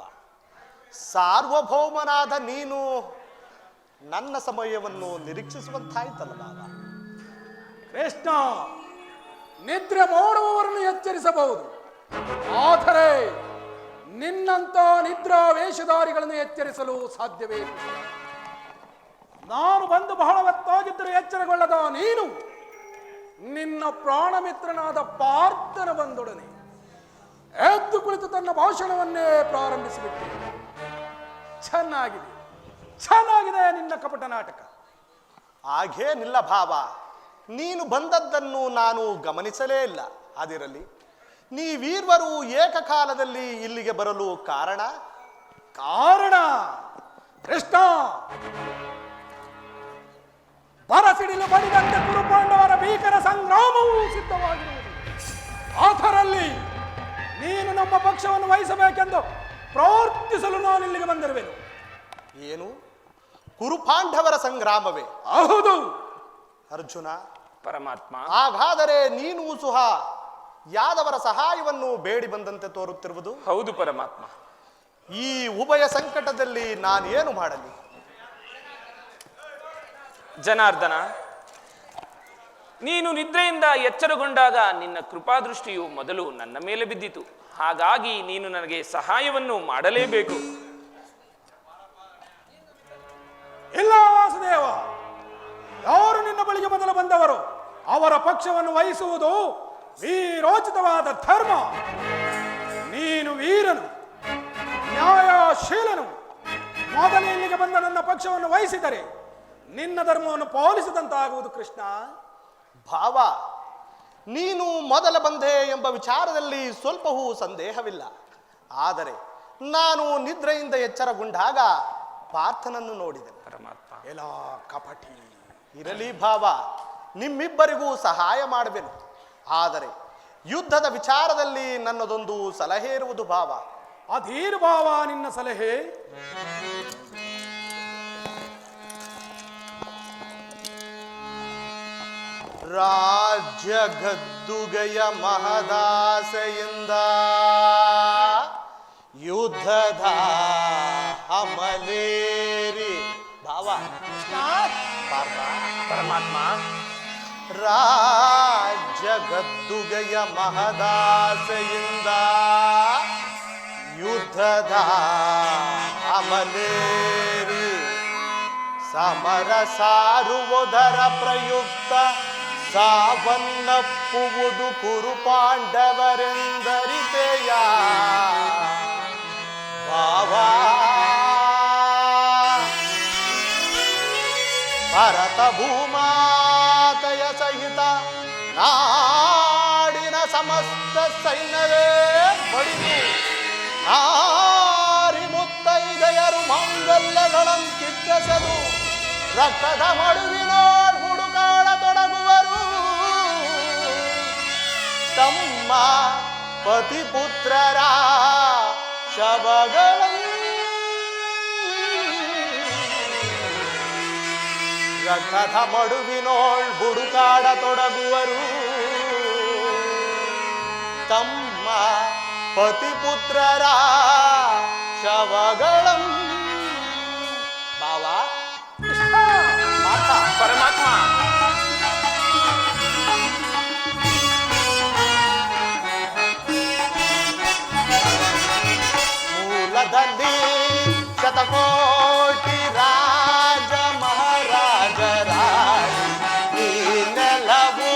ಸಾರ್ವಭೌಮನಾದ ನೀನು ನನ್ನ ಸಮಯವನ್ನು ನಿರೀಕ್ಷಿಸುವಂತಾಯ್ತಲ್ಲ ಬಾವ. ಕೃಷ್ಣ, ನಿದ್ರೆ ಮಾಡುವವರನ್ನು ಎಚ್ಚರಿಸಬಹುದು, ಆದರೆ ನಿನ್ನಂತ ನಿದ್ರಾ ವೇಷಧಾರಿಗಳನ್ನು ಎಚ್ಚರಿಸಲು ಸಾಧ್ಯವೇ? ನಾನು ಬಂದು ಬಹಳ ಹೊತ್ತಾಗಿದ್ದರೆ ಎಚ್ಚರಗೊಳ್ಳದ ನೀನು ನಿನ್ನ ಪ್ರಾಣಮಿತ್ರನಾದ ಪಾರ್ಥನ ಬಂದೊಡನೆ ಎದ್ದು ಕುಳಿತು ತನ್ನ ಭಾಷಣವನ್ನೇ ಪ್ರಾರಂಭಿಸಿಬಿಟ್ಟೆ. ಚೆನ್ನಾಗಿದೆ, ಚೆನ್ನಾಗಿದೆ ನಿನ್ನ ಕಪಟ ನಾಟಕ. ಹಾಗೇನಿಲ್ಲ ಭಾವ, ನೀನು ಬಂದದ್ದನ್ನು ನಾನು ಗಮನಿಸಲೇ ಇಲ್ಲ. ಅದಿರಲಿ, ನೀವೀರ್ವರು ಏಕಕಾಲದಲ್ಲಿ ಇಲ್ಲಿಗೆ ಬರಲು ಕಾರಣ? ಕಾರಣ ಕೃಷ್ಣ, ಬರಸಿಡಿಲು ಬಡಿದಂತೆ ಕುರುಪಾಂಡವರ ಭೀಕರ ಸಂಗ್ರಾಮವು ಸಿದ್ಧವಾಗಿರುವುದು. ಅದರಲ್ಲಿ ನೀನು ನಮ್ಮ ಪಕ್ಷವನ್ನು ವಹಿಸಬೇಕೆಂದು ಪ್ರಾರ್ಥಿಸಲು ನಾನು ಇಲ್ಲಿಗೆ ಬಂದಿರುವೆನು. ಏನು ಕುರುಪಾಂಡವರ ಸಂಗ್ರಾಮವೇ? ಹೌದು ಅರ್ಜುನ, ಪರಮಾತ್ಮ. ಹಾಗಾದರೆ ನೀನು ಸುಹ ಯಾದವರ ಸಹಾಯವನ್ನು ಬೇಡಿ ಬಂದಂತೆ ತೋರುತ್ತಿರುವುದು? ಹೌದು ಪರಮಾತ್ಮ. ಈ ಉಭಯ ಸಂಕಟದಲ್ಲಿ ನಾನೇನು ಮಾಡಲಿ? ಜನಾರ್ದನ, ನೀನು ನಿದ್ರೆಯಿಂದ ಎಚ್ಚರಗೊಂಡಾಗ ನಿನ್ನ ಕೃಪಾದೃಷ್ಟಿಯು ಮೊದಲು ನನ್ನ ಮೇಲೆ ಬಿದ್ದಿತು. ಹಾಗಾಗಿ ನೀನು ನನಗೆ ಸಹಾಯವನ್ನು ಮಾಡಲೇಬೇಕು. ಇಲ್ಲ ವಾಸುದೇವ, ಯಾರು ನಿನ್ನ ಬಳಿಗೆ ಮೊದಲು ಬಂದವರು ಅವರ ಪಕ್ಷವನ್ನು ವಹಿಸುವುದು ವೀರೋಚಿತವಾದ ಧರ್ಮ. ನೀನು ವೀರನು, ನ್ಯಾಯಶೀಲನು. ಮೊದಲು ಇಲ್ಲಿಗೆ ಬಂದ ನನ್ನ ಪಕ್ಷವನ್ನು ವಹಿಸಿದರೆ ನಿನ್ನ ಧರ್ಮವನ್ನು ಪಾಲಿಸಿದಂತಾಗುವುದು. ಕೃಷ್ಣ ಭಾವ, ನೀನು ಮೊದಲ ಬಂದೆ ಎಂಬ ವಿಚಾರದಲ್ಲಿ ಸ್ವಲ್ಪವೂ ಸಂದೇಹವಿಲ್ಲ. ಆದರೆ ನಾನು ನಿದ್ರೆಯಿಂದ ಎಚ್ಚರಗೊಂಡಾಗ ಪಾರ್ಥನನ್ನು ನೋಡಿದೆ. ಪರಮಾತ್ಮ. ಎಲ್ಲ ಕಪಟಿ. ಇರಲಿ ಭಾವ, ನಿಮ್ಮಿಬ್ಬರಿಗೂ ಸಹಾಯ ಮಾಡುವೆನು. ಆದರೆ ಯುದ್ಧದ ವಿಚಾರದಲ್ಲಿ ನನ್ನದೊಂದು ಸಲಹೆ ಇರುವುದು ಭಾವ. ಅಧೀರ್ ಭಾವ ನಿನ್ನ ಸಲಹೆ? ರಾಜ್ಯ ಗದ್ದುಗೆಯ ಮಹದಾಸೆಯಿಂದ ಯುದ್ಧದ ಅಮಲೇರಿ ಭಾವ. ಪರಮಾತ್ಮ. ರಾಜ್ಯ ಗದ್ದುಗೆಯ ಮಹದಾಸೆಯಿಂದ ಯುದ್ಧದ ಅಮಲೇರಿ ಸಮರ ಸಾರುವುದರ ಪ್ರಯುಕ್ತ ಸಾವನ್ನಪ್ಪುವುದು ಕುರುಪಾಂಡವರೆಂದರಿತೆಯ ಭಾವಾ. ಭರತ ಭೂಮಾತೆಯ ಸಹಿತ ನಾಡಿನ ಸಮಸ್ತ ಸೈನ್ಯವೇ ಬಡಿದು ನಾರಿ ಮುತ್ತೈದೆಯರು ಮಾಂಗಲ್ಯಗಳಂತಿದ್ದಸದು ರಕ್ತದ ಮಡುವಿನೋಡ್ ಹುಡುಕಾಡ ತೊಡಗುವರು. ತಮ್ಮ ಪತಿಪುತ್ರರ ಶವಗಳ ರಕ್ತದ ಮಡುವಿನೋಳ್ ಹುಡುಕಾಡ ತೊಡಗುವರು. ತಮ್ಮ ಪತಿಪುತ್ರರ ಶವಗಳಂ ಭಾವ. ಪರಮಾತ್ಮ. ಮೂಲದಲ್ಲಿ ಶತಕೋಟಿ ರಾಜ ಮಹಾರಾಜರ ಈ ನೆಲವು.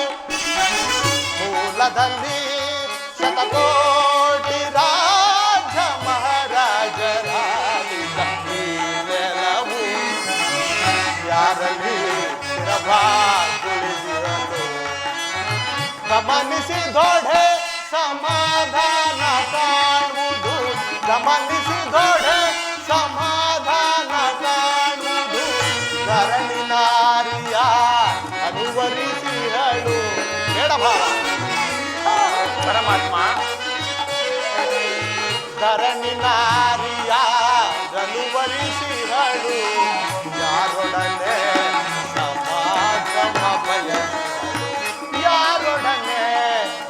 ಮೂಲದಲ್ಲಿ ಶತಕೋಟಿ ರಾಜ ಮಹಾರಾಜರ ಈ ನೆಲವು. ಯಾರಲ್ಲಿ ಸ್ಥಿರವಾಗುಳಿದಿರಲು ಗಮನಿಸಿದೊಡೆ ಸಮಾಧಾನ ಕಾಣುವುದು. ಗಮನಿಸಿದೊಡೆ ಸಮಾಧಾನ ಕಾಣುವುದು. ಧರಣಿ ನಾರಿಯ ಅನುವರಿಸಿಹಳು. ಬೇಡ ಭಾವ. ಪರಮಾತ್ಮ. ಧರಣಿ ನಾರಿಯ ಅನುವರಿಸಿಹಳು. ಯಾರೊಡನೆ ಸಮಾಗಮ ಬಯಸಿದಳು. ಯಾರೊಡನೆ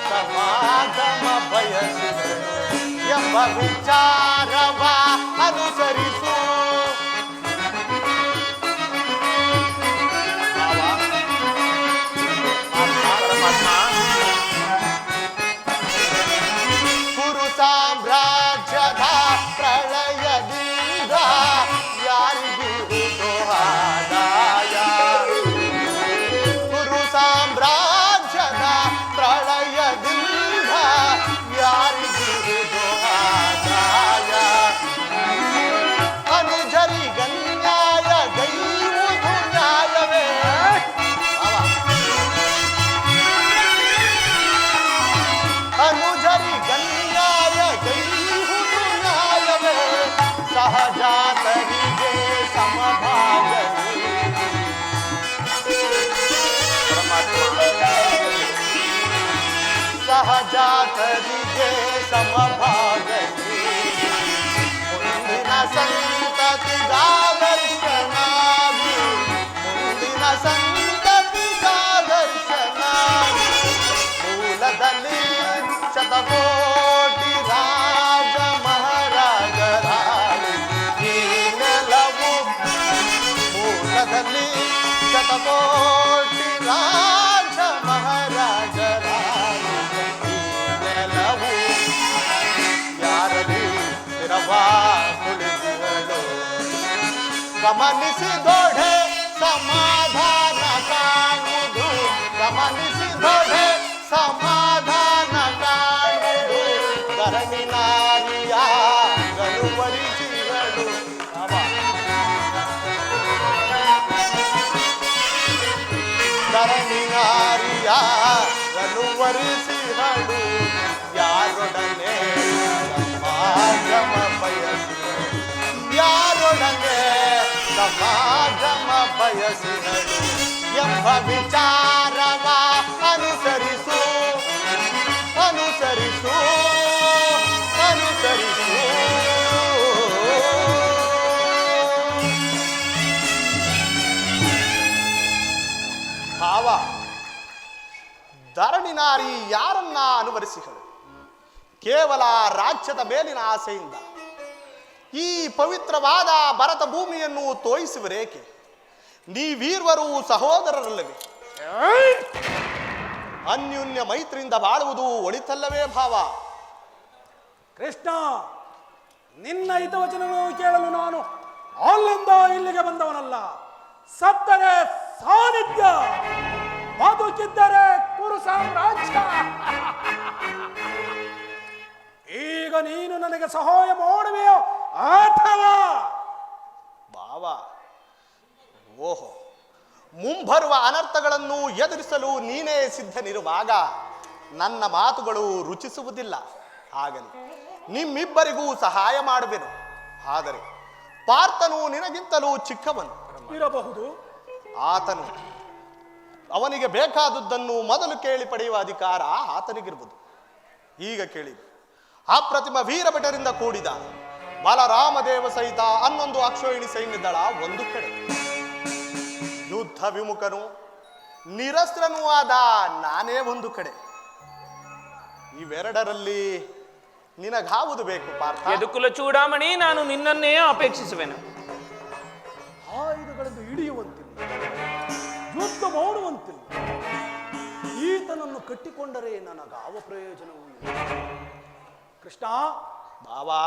ಸಮಾಗಮ ಬಯಸಿದಳು ಎಂಬ ವಿಚಾರವ ಅನುಸರಿಸು. ಕುರು ಸಾಮ್ರಾಜ್ಯದ ಪ್ರಳಯದಿಂದ ಯಾರಿಗಿರುವುದು ಆದಾಯ. ಕುರು ಸಾಮ್ರಾಜ್ಯದ ಪ್ರಳಯದಿಂದ ಯಾರಿಗಿರುವುದು ಆದಾಯ. ಅನುಜರಿಗನ್ಯಾಯ ಗೈವುದು ನ್ಯಾಯವೇ? ಅನುಜರಿಗನ್ಯಾಯ ಗೈವುದು ನ್ಯಾಯವೇ? ಸಹಜಾತರಿಗೆ ಸಮಭಾಗ ಸಹಜಾತರಿಗೆ ಸಮಭಾಗ ಗಮನಿಸಿದೊಡೆ ಸಮಾಧಾನ ಕಾಣುವುದು ಗಮನಿಸಿದೊಡೆ ಸಮಾಧಾನ ಕಾಣುವುದು ಧರಣಿ ನಾರಿಯ ಗರುವರಿಸಿಗಳು ಧರಣಿ ನಾರಿಯ ಗರುವರಿಸಿಗಳು ಯಾರೊಡನೆ ಸಮಾಗಮ ಬಯಸಿಗಳು ಯಾರೊಡನೆ ಸಮಾಗಮ ಬಯಸಿಗಳು ಎಂಬ ವಿಚಾರವ ಅನುಸರಿಸು ಅನುಸರಿಸು ಅನುಸರಿಸು ಭಾವ ಧರಣಿ ನಾರಿ ಯಾರನ್ನ ಅನುವರಿಸಿಗಳು ಕೇವಲ ರಾಜ್ಯದ ಮೇಲಿನ ಆಸೆಯಿಂದ ಈ ಪವಿತ್ರವಾದ ಭರತ ಭೂಮಿಯನ್ನು ತೋಯಿಸುವರೇಕೆ ನೀವೀರ್ವರು ಸಹೋದರರಲ್ಲವೇ ಅನ್ಯೋನ್ಯ ಮೈತ್ರಿಯಿಂದ ಬಾಳುವುದು ಒಳಿತಲ್ಲವೇ ಭಾವ ಕೃಷ್ಣ ನಿನ್ನ ಹಿತವಚನವನ್ನು ಕೇಳಲು ನಾನು ಅಲ್ಲಿಂದ ಇಲ್ಲಿಗೆ ಬಂದವನಲ್ಲ. ಸತ್ತರೆ ಸಾನ್ನಿಧ್ಯ, ಬದುಕಿದ್ದರೆ ಕುರು ಸಾಮ್ರಾಜ್ಯ. ಈಗ ನೀನು ನನಗೆ ಸಹಾಯ ಮಾಡುವೆಯೋ ಅಥವಾ ಭಾವ ಓಹೋ ಮುಂಬರುವ ಅನರ್ಥಗಳನ್ನು ಎದುರಿಸಲು ನೀನೇ ಸಿದ್ಧನಿರುವಾಗ ನನ್ನ ಮಾತುಗಳು ರುಚಿಸುವುದಿಲ್ಲ. ಆಗಲಿ ನಿಮ್ಮಿಬ್ಬರಿಗೂ ಸಹಾಯ ಮಾಡುವೆನು. ಆದರೆ ಪಾರ್ಥನು ನಿನಗಿಂತಲೂ ಚಿಕ್ಕವನು ಇರಬಹುದು. ಆತನು ಅವನಿಗೆ ಬೇಕಾದುದನ್ನು ಮೊದಲು ಕೇಳಿ ಪಡೆಯುವ ಅಧಿಕಾರ ಆತನಿಗಿರುವುದು. ಈಗ ಕೇಳಿ, ಅಪ್ರತಿಮ ವೀರಭಟರಿಂದ ಕೂಡಿದ ಬಲರಾಮದೇವ ಸಹಿತ 11 ಅಕ್ಷೋಹಿಣಿ ಸೈನ್ಯದಳ ಒಂದು ಕಡೆ, ಯುದ್ಧ ವಿಮುಖನು ನಿರಸ್ತ್ರನೂ ಆದ ನಾನೇ ಒಂದು ಕಡೆ. ಇವೆರಡರಲ್ಲಿ ನಿನಗಾವುದು ಬೇಕು ಪಾರ್ಥ? ಯದುಕುಲ ಚೂಡಾಮಣಿ, ನಾನು ನಿನ್ನನ್ನೇ ಅಪೇಕ್ಷಿಸುವೆನು. ಆಯುಧಗಳನ್ನು ಹಿಡಿಯುವಂತಿಲ್ಲ, ಯುದ್ಧ ಮಾಡುವಂತಿಲ್ಲ. ಈತನನ್ನು ಕಟ್ಟಿಕೊಂಡರೆ ನನಗಾವ ಪ್ರಯೋಜನವೂ ಇಲ್ಲ. ಕೃಷ್ಣ ಬಾಬಾ,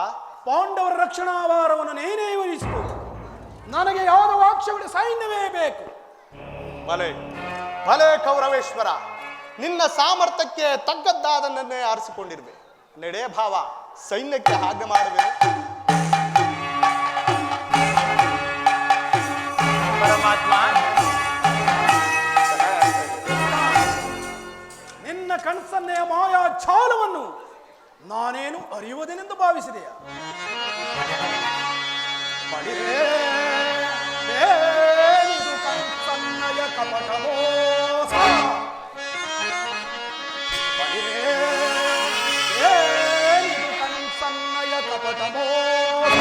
ಪಾಂಡವರ ರಕ್ಷಣಾ ಭಾರವನ್ನು ನೇನೇ ವಹಿಸಿಕೊ. ನನಗೆ ಯಾವ ವಾಕ್ಷಗಳ ಸೈನ್ಯವೇ ಬೇಕು. ಭಲೆ ಭಲೆ ಕೌರವೇಶ್ವರ, ನಿನ್ನ ಸಾಮರ್ಥ್ಯಕ್ಕೆ ತಗ್ಗದ್ದಾದನ್ನೇ ಆರಿಸಿಕೊಂಡಿರುವೆ. ನಡೆ ಭಾವ, ಸೈನ್ಯಕ್ಕೆ ಆಜ್ಞೆ ಮಾಡುವೆ. ಪರಮಾತ್ಮ, ನಿನ್ನ ಕಣ್ಸನ್ನೆಯ ಮಾಯಾ ಛಾಲವನ್ನು ನಾನೇನು ಅರಿಯುವುದೇನೆಂದು ಭಾವಿಸಿದೆಯಾ? ಏನಿದು ಕಣ್ಸನ್ನಯ ಕಪಟ ಮೋಸ? ಏನಿದು ಕಣ್ಸನ್ನಯ ಕಪಟ ಮೋಸ?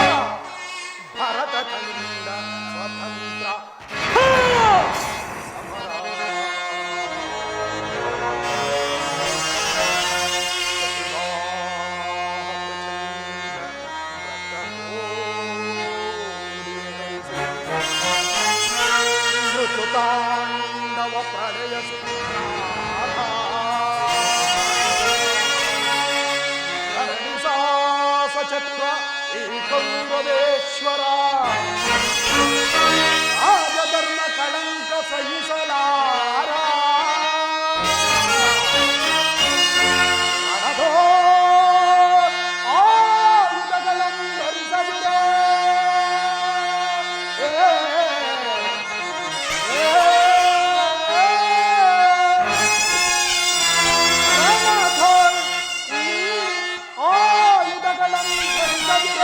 ಭರತ ಕಂಡ ಸ್ವತಂತ್ರ ತಾಂಡವ ಪ್ರಳಯ ಸಚತುರ ಈ ಕೌರವೇಶ್ವರ ರಾಜಧರ್ಮ ಕಳಂಕ ಸಹಿಸಲಾರ ಅನಧೋ ಆಯುಧಗಳನ್ನು ಧರಿಸಬಿಡೆ. ತಂತ್ರ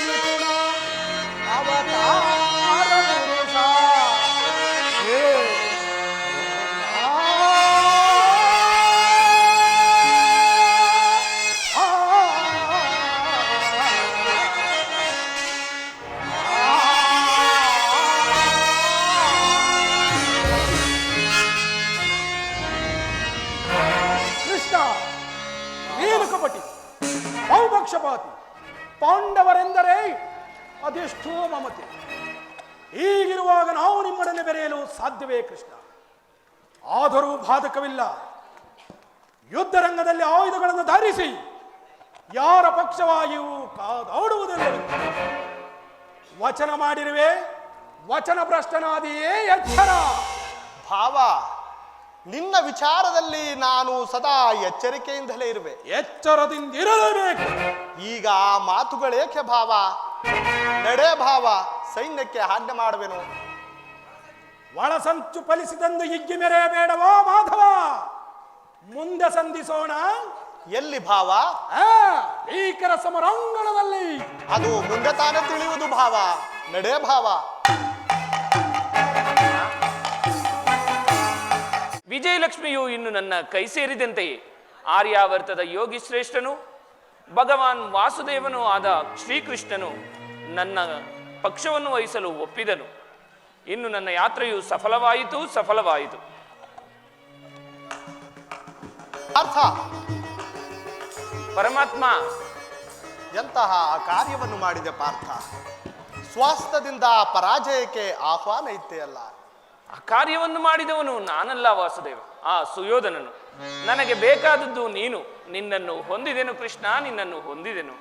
ನಿಪುಣ ಅವತಾರ ಪುರುಷ ಕೃಷ್ಣ ನೀನು ಕಪಟಿ, ಬಹುಪಕ್ಷಪಾತಿ. ಪಾಂಡವರೆಂದರೆ ಅದೆಷ್ಟೋ ಮಮತೆ. ಹೀಗಿರುವಾಗ ನಾವು ನಿಮ್ಮೊಡನೆ ಬೆರೆಯಲು ಸಾಧ್ಯವೇ ಕೃಷ್ಣ? ಆದರೂ ಬಾಧಕವಿಲ್ಲ. ಯುದ್ಧರಂಗದಲ್ಲಿ ಆಯುಧಗಳನ್ನು ಧರಿಸಿ ಯಾರ ಪಕ್ಷವಾಗಿಯೂ ಕಾದಾಡುವುದಿಲ್ಲ. ವಚನ ಮಾಡಿರುವೆ, ವಚನ ಭ್ರಷ್ಟನಾದಿಯೇ ಎಚ್ಚರ. ಭಾವ, ನಿನ್ನ ವಿಚಾರದಲ್ಲಿ ನಾನು ಸದಾ ಎಚ್ಚರಿಕೆಯಿಂದಲೇ ಇರುವೆ. ಎಚ್ಚರದಿಂದಿರಲೇಬೇಕು. ಈಗ ಆ ಮಾತುಗಳೇಕೆ ಭಾವ? ನಡೆ ಭಾವ, ಸೈನ್ಯಕ್ಕೆ ಆಜ್ಞೆ ಮಾಡುವೆನು. ಒಳಸಂಚು ಫಲಿಸಿದಂದು ಹಿಗ್ಗಿ ಮೆರೆಯಬೇಡವೋ ಮಾಧವ? ಮುಂದೆ ಸಂಧಿಸೋಣ. ಎಲ್ಲಿ ಭಾವ? ಭೀಕರ ಸಮರಾಂಗಣದಲ್ಲಿ. ಅದು ಮುಂದೆ ತಾನೇ ತಿಳಿಯುವುದು ಭಾವ. ನಡೆ ಭಾವ. ವಿಜಯಲಕ್ಷ್ಮಿಯು ಇನ್ನು ನನ್ನ ಕೈ ಸೇರಿದಂತೆಯೇ ಆರ್ಯಾವರ್ತದ ಯೋಗಿ ಶ್ರೇಷ್ಠನು ಭಗವಾನ್ ವಾಸುದೇವನೂ ಆದ ಶ್ರೀಕೃಷ್ಣನು ನನ್ನ ಪಕ್ಷವನ್ನು ವಹಿಸಲು ಒಪ್ಪಿದನು. ಇನ್ನು ನನ್ನ ಯಾತ್ರೆಯು ಸಫಲವಾಯಿತು. ಅರ್ಥ ಪರಮಾತ್ಮ, ಎಂತಹ ಕಾರ್ಯವನ್ನು ಮಾಡಿದೆ ಪಾರ್ಥ. ಸ್ವಾಸ್ಥ್ಯದಿಂದ ಪರಾಜಯಕ್ಕೆ ಆಹ್ವಾನ ಇತ್ತೆಯಲ್ಲ. ಆ ಕಾರ್ಯವನ್ನು ಮಾಡಿದವನು ನಾನಲ್ಲ ವಾಸುದೇವ, ಆ ಸುಯೋಧನನು. ನನಗೆ ಬೇಕಾದದ್ದು ನೀನು. ನಿನ್ನನ್ನು ಹೊಂದಿದೆನು ಕೃಷ್ಣ, ನಿನ್ನನ್ನು ಹೊಂದಿದೆನು.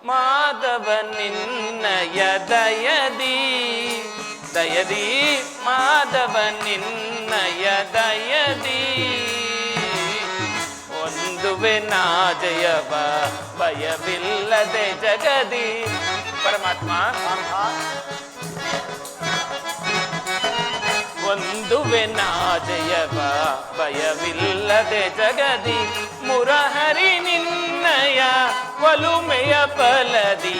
ಮಾಧವ ನಿನ್ನಯ ದಯದಿ ಮಾಧವ ನಿನ್ನಯ ದಯದಿ ಒಂದುವೆ ನಾ ಜಯವ ಭಯವಿಲ್ಲದೆ ಜಗದಿ. ಪರಮಾತ್ಮ, ಒಂದುವೆ ನಾ ಜಯವ ಭಯವಿಲ್ಲದೆ ಜಗದಿ ಮುರಹರಿ ನಿನ್ನಯ ಒಲುಮೆಯ ಫಲದಿ.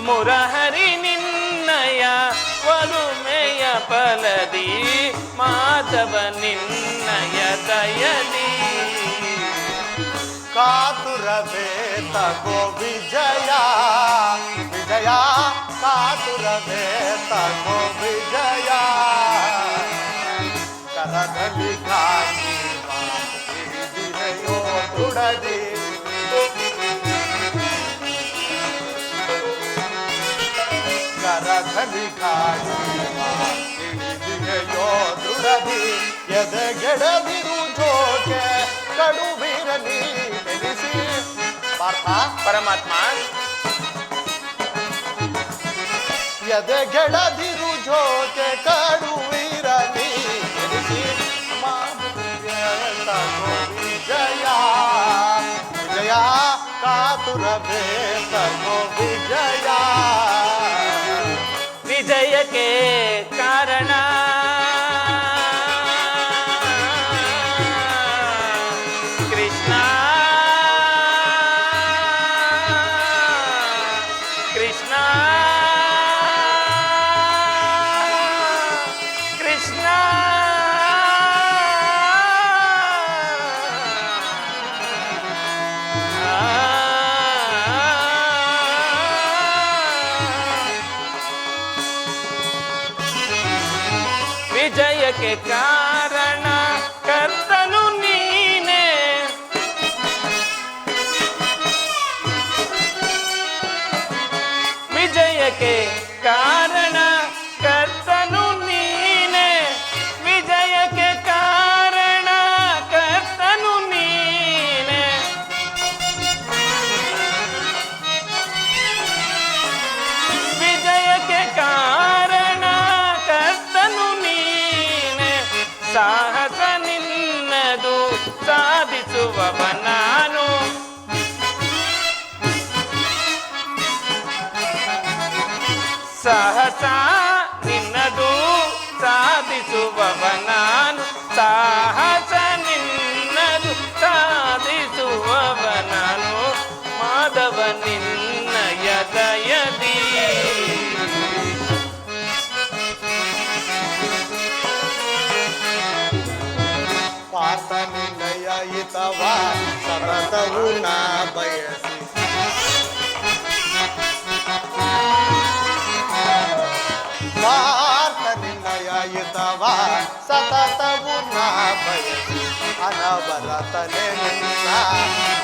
ಮುರಹರಿ ನಿನ್ನಯ ಒಲುಮೆಯ ಫಲದಿ ಮಾಧವ ನಿನ್ನಯ ದಯದಿ. ಕಾತುರವೇ ತಗೋ ವಿಜಯ ವಿಜಯ, ಕಾತುರವೇ ತಗೋ ವಿಜಯ. ಕರದಲ್ಲಿ ಕಾಯುವ ಹಿಡಿದಿದೆಯೋ ತುಡದಿ. ಕರದಲ್ಲಿ ಕಾಯುವ ಹಿಡಿದಿದೆಯೋ ದೃಢದಿ. ಎದೆಗೆಡದಿರು ಜೋಕೆ ಕಡುವಿರಲಿ ಎನಿಸಿ. ಪಾರ್ಥ, ಪರಮಾತ್ಮ, ಎದೆಗೆಡದಿರು ಜೋಕೆ ಕಡುವಿರಲಿ ಎನಿಸಿ. ವಿಜಯ ವಿಜಯ, ಕಾತುರವೇ ತಗೋ ವಿಜಯ. ವಿಜಯಕ್ಕೆ ಕಾರಣ ಕೃಷ್ಣ. ಕೃಷ್ಣ ಕೃಷ್ಣ ವಿಜಯಕ್ಕೆ ಕಾರಣ ಕರ್ತನು ನೀನೆ. ವಿಜಯಕ್ಕೆ ಕಾರಣ ಕರ್ತನು ನೀನೆ. ವಿಜಯಕ್ಕೆ ಕಾರಣ ಕರ್ತನು ನೀನೆ. ವಿಜಯಕ್ಕೆ ಕಾರಣ ಕರ್ತನು ನೀನೆ. ಸಾಹಸ ನಿನ್ನದು ಸಾಧಿಸುವವ ನಾನು. ಸಾಹಸ ನಿನ್ನದು ಸಾಧಿಸುವವ ನಾನು. ಸಾಹಸ ನಿನ್ನದು ಸಾಧಿಸುವವ ನಾನು. ಮಾಧವ ನಿನ್ನಯ ದಯದಿ. ಪಾರ್ಥ ನಿನ್ನಯ ಹಿತವ ಸತತವು ನಾ ಬಯಸಿ. ಪಾರ್ಥ ನಿನ್ನಯ ಹಿತವ ಸತತವು ನಾ ಬಯಸಿ. ಅನವರತನೆ ನಿನ್ನ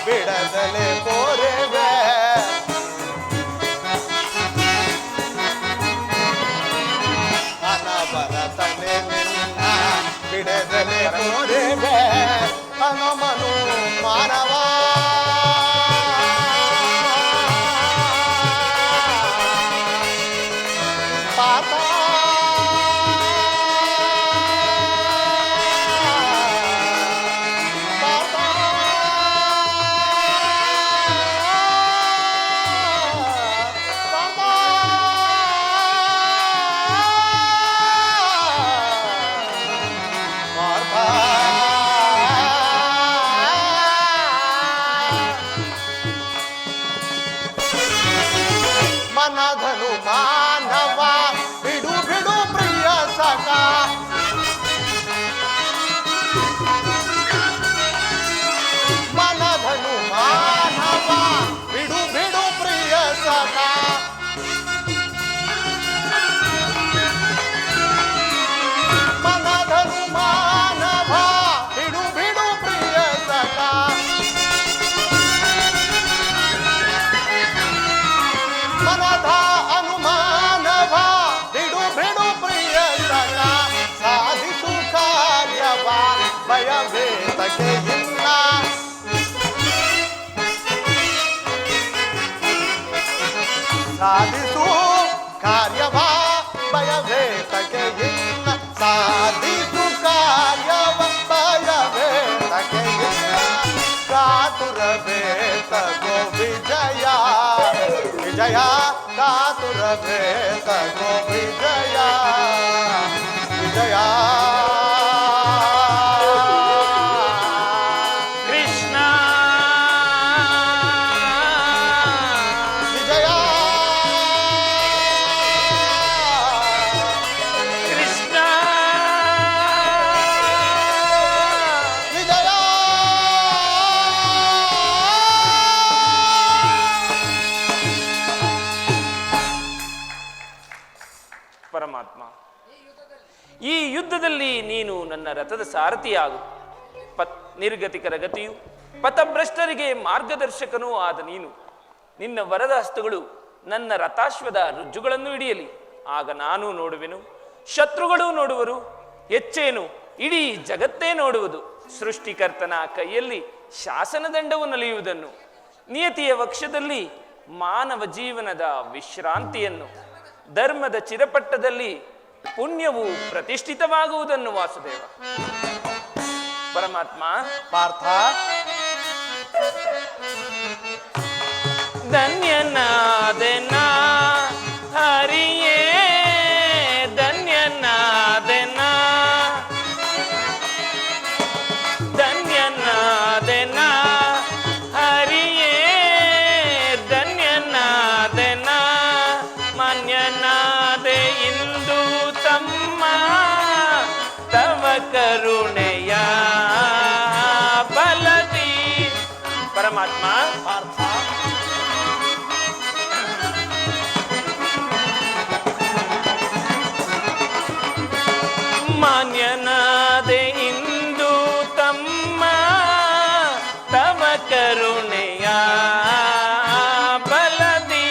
ಬಿಡದ ಬಿಡದಲೆ ಕೋರೆವೆ ಅನವರತನೆ ನಿನ್ನ ಬಿಡದಲೆ ಕೋರೆವೆ ಹನುಮನು ಮಾನವ ಪಾಪ ಮನಧನು ಮಾನವ ಬಿಡು ಬಿಡು ಪ್ರಿಯ ಸಖ ಮನಧನು ಮಾನವ ಬಿಡು ಬಿಡು ಪ್ರಿಯ ಸಖ ಮನಧನು ಮಾನವ ಬಿಡು ಬಿಡು ಪ್ರಿಯ ಸಖ ಮನದ ಅನುಮಾನವ ಬಿಡು ಬಿಡು ಪ್ರಿಯ ಸಖ ಸಾಧಿಸು ಕಾರ್ಯವ ಭಯವೇತಕ್ಕೆ ಇಲ್ಲ ಸಾಧಿಸು ಕಾರ್ಯವ ಭಯವೇತಕ್ಕೆ ಇಲ್ಲ ಸಾಧಿಸು ಕಾರ್ಯವ ಭಯವೇತಕ್ಕೆ ಇಲ್ಲ ಕಾತುರವೇತಗೋ ವಿಜಯ ವಿಜಯ ಕಾತುರವೇತಗೋ ವಿಜಯ ವಿಜಯ ಕೃಷ್ಣ ವಿಜಯ ಕೃಷ್ಣ ವಿಜಯ ಪರಮಾತ್ಮ, ಈ ಯುದ್ಧದಲ್ಲಿ ನೀನು ನನ್ನ ರಥದ ಸಾರಥಿಯಾಗು. ನಿರ್ಗತಿಕರ ಗತಿಯು ಪಥಭ್ರಷ್ಟರಿಗೆ ಮಾರ್ಗದರ್ಶಕನೂ ಆದ ನೀನು ನಿನ್ನ ವರದ ಹಸ್ತಗಳು ನನ್ನ ರಥಾಶ್ವದ ರುಜುಗಳನ್ನು ಹಿಡಿಯಲಿ. ಆಗ ನಾನು ನೋಡುವೆನು, ಶತ್ರುಗಳು ನೋಡುವರು, ಹೆಚ್ಚೇನು ಇಡೀ ಜಗತ್ತೇ ನೋಡುವುದು. ಸೃಷ್ಟಿಕರ್ತನ ಕೈಯಲ್ಲಿ ಶಾಸನದಂಡವು ನಲಿಯುವುದನ್ನು, ನಿಯತಿಯ ವಕ್ಷದಲ್ಲಿ ಮಾನವ ಜೀವನದ ವಿಶ್ರಾಂತಿಯನ್ನು, ಧರ್ಮದ ಚಿರಪಟ್ಟದಲ್ಲಿ ಪುಣ್ಯವು ಪ್ರತಿಷ್ಠಿತವಾಗುವುದನ್ನು ವಾಸುದೇವ. ಪರಮಾತ್ಮ, ಪಾರ್ಥ ಧನ್ಯನಾದೆನ ಹರಿಯೇ, ಧನ್ಯನಾದೆನ ಧನ್ಯನಾದೆನ ಹರಿಯೇ, ಧನ್ಯನಾದೆನ ಮಾನ್ಯನಾದೆ ಇಂದು ತಮ್ಮ ತವ ಕರುಣೆಯ ಬಲದಿ. ಪರಮಾತ್ಮ, ಪಾರ್ಥ ಮಾನ್ಯನಾದೆ ಇಂದು ತಮ್ಮ ತವ ಕರುಣೆಯ ಬಲದಿ.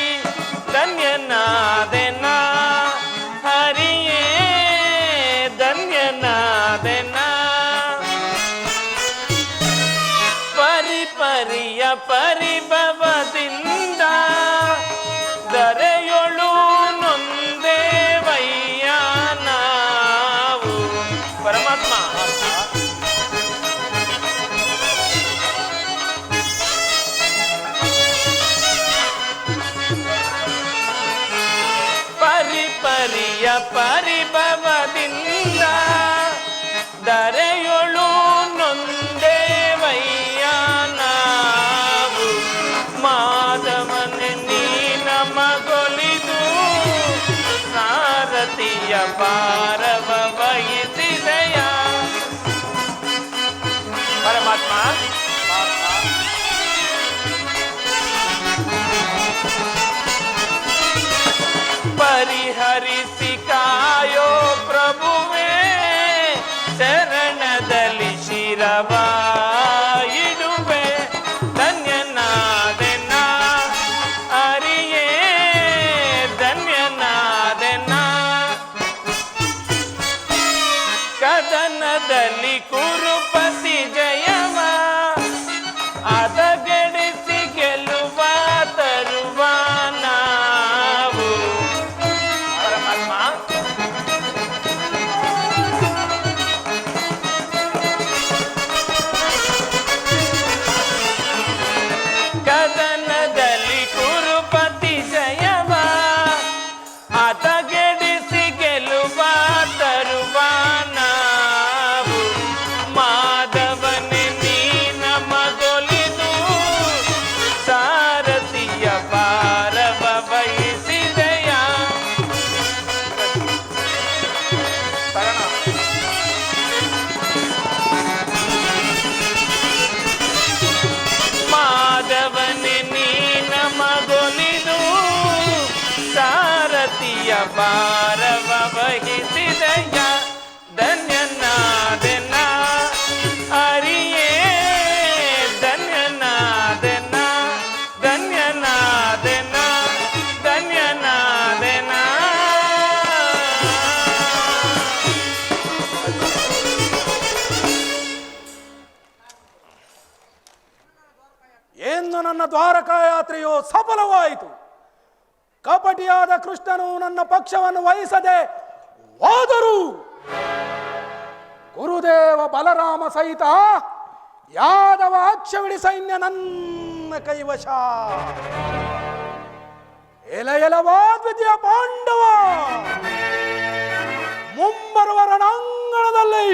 ಧನ್ಯನಾದೆನ ಹರಿಯೇ, ಧನ್ಯನಾದೆನ ಪರಿಪರಿಯ ಪರಿಭವದಿಂದ ದರೆಯೊಳು ನೊಂದೇವಯ್ಯ ನಾವು. ಪರಮಾತ್ಮ, ಪರಿಪರಿಯ ಪರಿಭವದಿಂದ ದರೆಯೊಳು ನೊಂದೇವಯ್ಯ ನಾವು. ಮಾಧವನೆ ನೀ ನಮಗೊಲಿದು ಸಾರಥಿಯ ಭಾರವ ವಹಿಸಿದೆಯ. ಪರಮಾತ್ಮ, ಪರಿಹರಿಸಿ ಕಾಯೋ ಪ್ರಭುವೇ, ಶರಣದಲ್ಲಿ ಶಿರವ ಇಡುವೆ. ಧನ್ಯನಾ ಎಂದು ನನ್ನ ದ್ವಾರಕಾ ಯಾತ್ರೆಯು ಸಫಲವಾಯಿತು. ಕಪಟಿಯಾದ ಕೃಷ್ಣನು ನನ್ನ ಪಕ್ಷವನ್ನು ವಹಿಸದೆ ಹೋದರು. ಗುರುದೇವ ಬಲರಾಮ ಸಹಿತ ಯಾದವ ಅಕ್ಷವಿಡಿ ಸೈನ್ಯ ನನ್ನ ಕೈವಶ. ಎಲವಾ ಪಾಂಡವ, ಮುಂಬರುವ ರಣಾಂಗಣದಲ್ಲಿ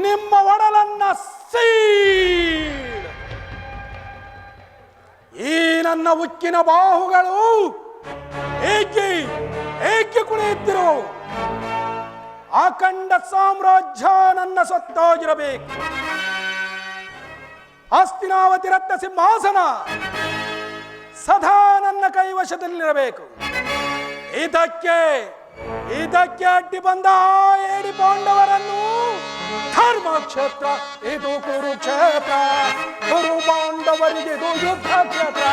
ನಿಮ್ಮ ಒಡಲನ್ನ ಸೀಳ್. ಈ ನನ್ನ ಉಕ್ಕಿನ ಬಾಹುಗಳು ಏಕೆ ಏಕೆ ಕುಣಿಯುತ್ತಿರು? ಅಖಂಡ ಸಾಮ್ರಾಜ್ಯ ನನ್ನ ಸ್ವತ್ತಾಗಿರಬೇಕು. ಹಸ್ತಿನಾವತಿ ರತ್ನ ಸಿಂಹಾಸನ ಸದಾ ನನ್ನ ಕೈವಶದಲ್ಲಿರಬೇಕು. ಇದಕ್ಕೆ ಅಡ್ಡಿ ಬಂದ ಏಡಿ ಪಾಂಡವರನ್ನು ಧರ್ಮಕ್ಷೇತ್ರ ಇದು ಕುರುಕ್ಷೇತ್ರ, ಕುರು ಪಾಂಡವರಿಗೆ ಇದು ಯುದ್ಧ ಕ್ಷೇತ್ರ.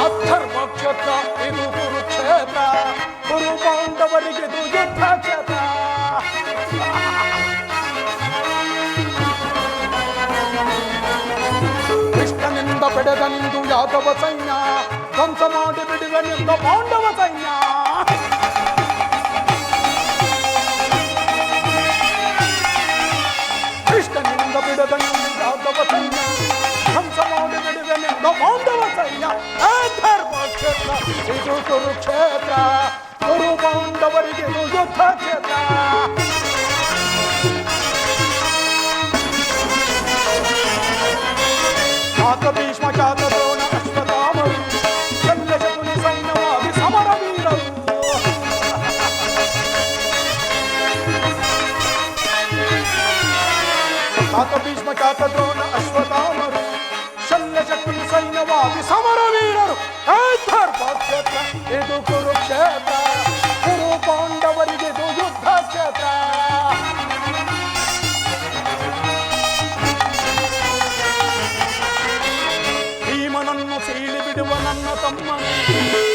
ಅಧರ್ಮಕ್ಷೇತ್ರ ಇದು ಕುರುಕ್ಷೇತ್ರ, ಕುರು ಪಾಂಡವರಿಗೆ ಇದು ಯುದ್ಧ ಕ್ಷೇತ್ರ. ಕೃಷ್ಣನಿಂದ ಪಡೆದ ನಿಂದು ಯಾದವ ಸೈನ್ಯ, ಧ್ವಂಸ ಮಾಡಿ ಬಿಡಿದ ನಿಂದ ಪಾಂಡವ ಸೈನ್ಯ. ಕೃಷ್ಣನಿಂದ ಬಿಡದ ನಿಂದು ಯಾದವ ಸೈನ್ಯ, ಧ್ವಂಸ ಮಾಡಿ ಬಿಡಿದ ನಿಂದ ಪಾಂಡವ ಸೈನ್ಯ. ಧರ್ಮಕ್ಷೇತ್ರ ಇದು ಕುರುಕ್ಷೇತ್ರ, ಕುರು ಪಾಂಡವರಿಗೆ ಇದು ಯುದ್ಧ ಕ್ಷೇತ್ರ. ಭೀಷ್ಮ ಚಾತ ದ್ರೋಣ ಅಶ್ವತ್ಥಾಮರು ಶಲ್ಯ ಶಕುನಿ ಸೈನ್ಯವಾಗಿ ಸಮರ ವೀರರು. ಭೀಷ್ಮ ಚಾತ ದ್ರೋಣ ಅಶ್ವತ್ಥಾಮರು ಶಲ್ಯ ಶಕುನಿ ಸೈನ್ಯವಾಗಿ ಸಮರ ವೀರರು. ಧರ್ಮಕ್ಷೇತ್ರ ಇದು ಕುರುಕ್ಷೇತ್ರ, ಕುರು ಪಾಂಡವರಿಗೆ ಇದು ಯುದ್ಧ ಕ್ಷೇತ್ರ. ಭೀಮನನ್ನು ಸೀಳಿ ಬಿಡುವ ನನ್ನ ತಮ್ಮನು,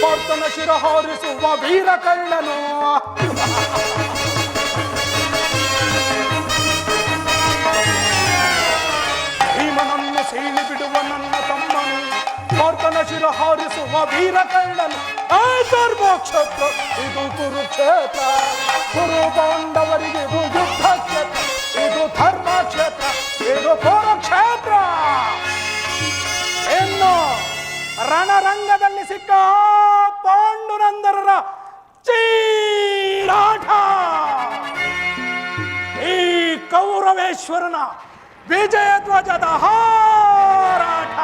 ಪಾರ್ಥನ ಶಿರ ಹಾರಿಸುವ ವೀರ ಕಳ್ಳನು. ಭೀಮನನ್ನು ಸೀಳಿ ಬಿಡುವ ನನ್ನ ತಮ್ಮನು, ಪಾರ್ಥನ ಶಿರ ಹಾರಿಸುವ ವೀರ ಕಳ್ಳನು. ಧರ್ಮಕ್ಷೇತ್ರ ಇದು ಕುರುಕ್ಷೇತ್ರ, ಕುರು ಪಾಂಡವರಿಗೆ ಇದು ಯುದ್ಧ ಕ್ಷೇತ್ರ. ಇದು ಧರ್ಮಕ್ಷೇತ್ರ, ಇದು ಕುರುಕ್ಷೇತ್ರ. ಇನ್ನು ರಣರಂಗದಲ್ಲಿ ಸಿಕ್ಕ ಪಾಂಡುನಂದರರ ಚೀರಾಟ, ಈ ಕೌರವೇಶ್ವರನ ವಿಜಯ ಧ್ವಜದ ಹಾರಾಟ.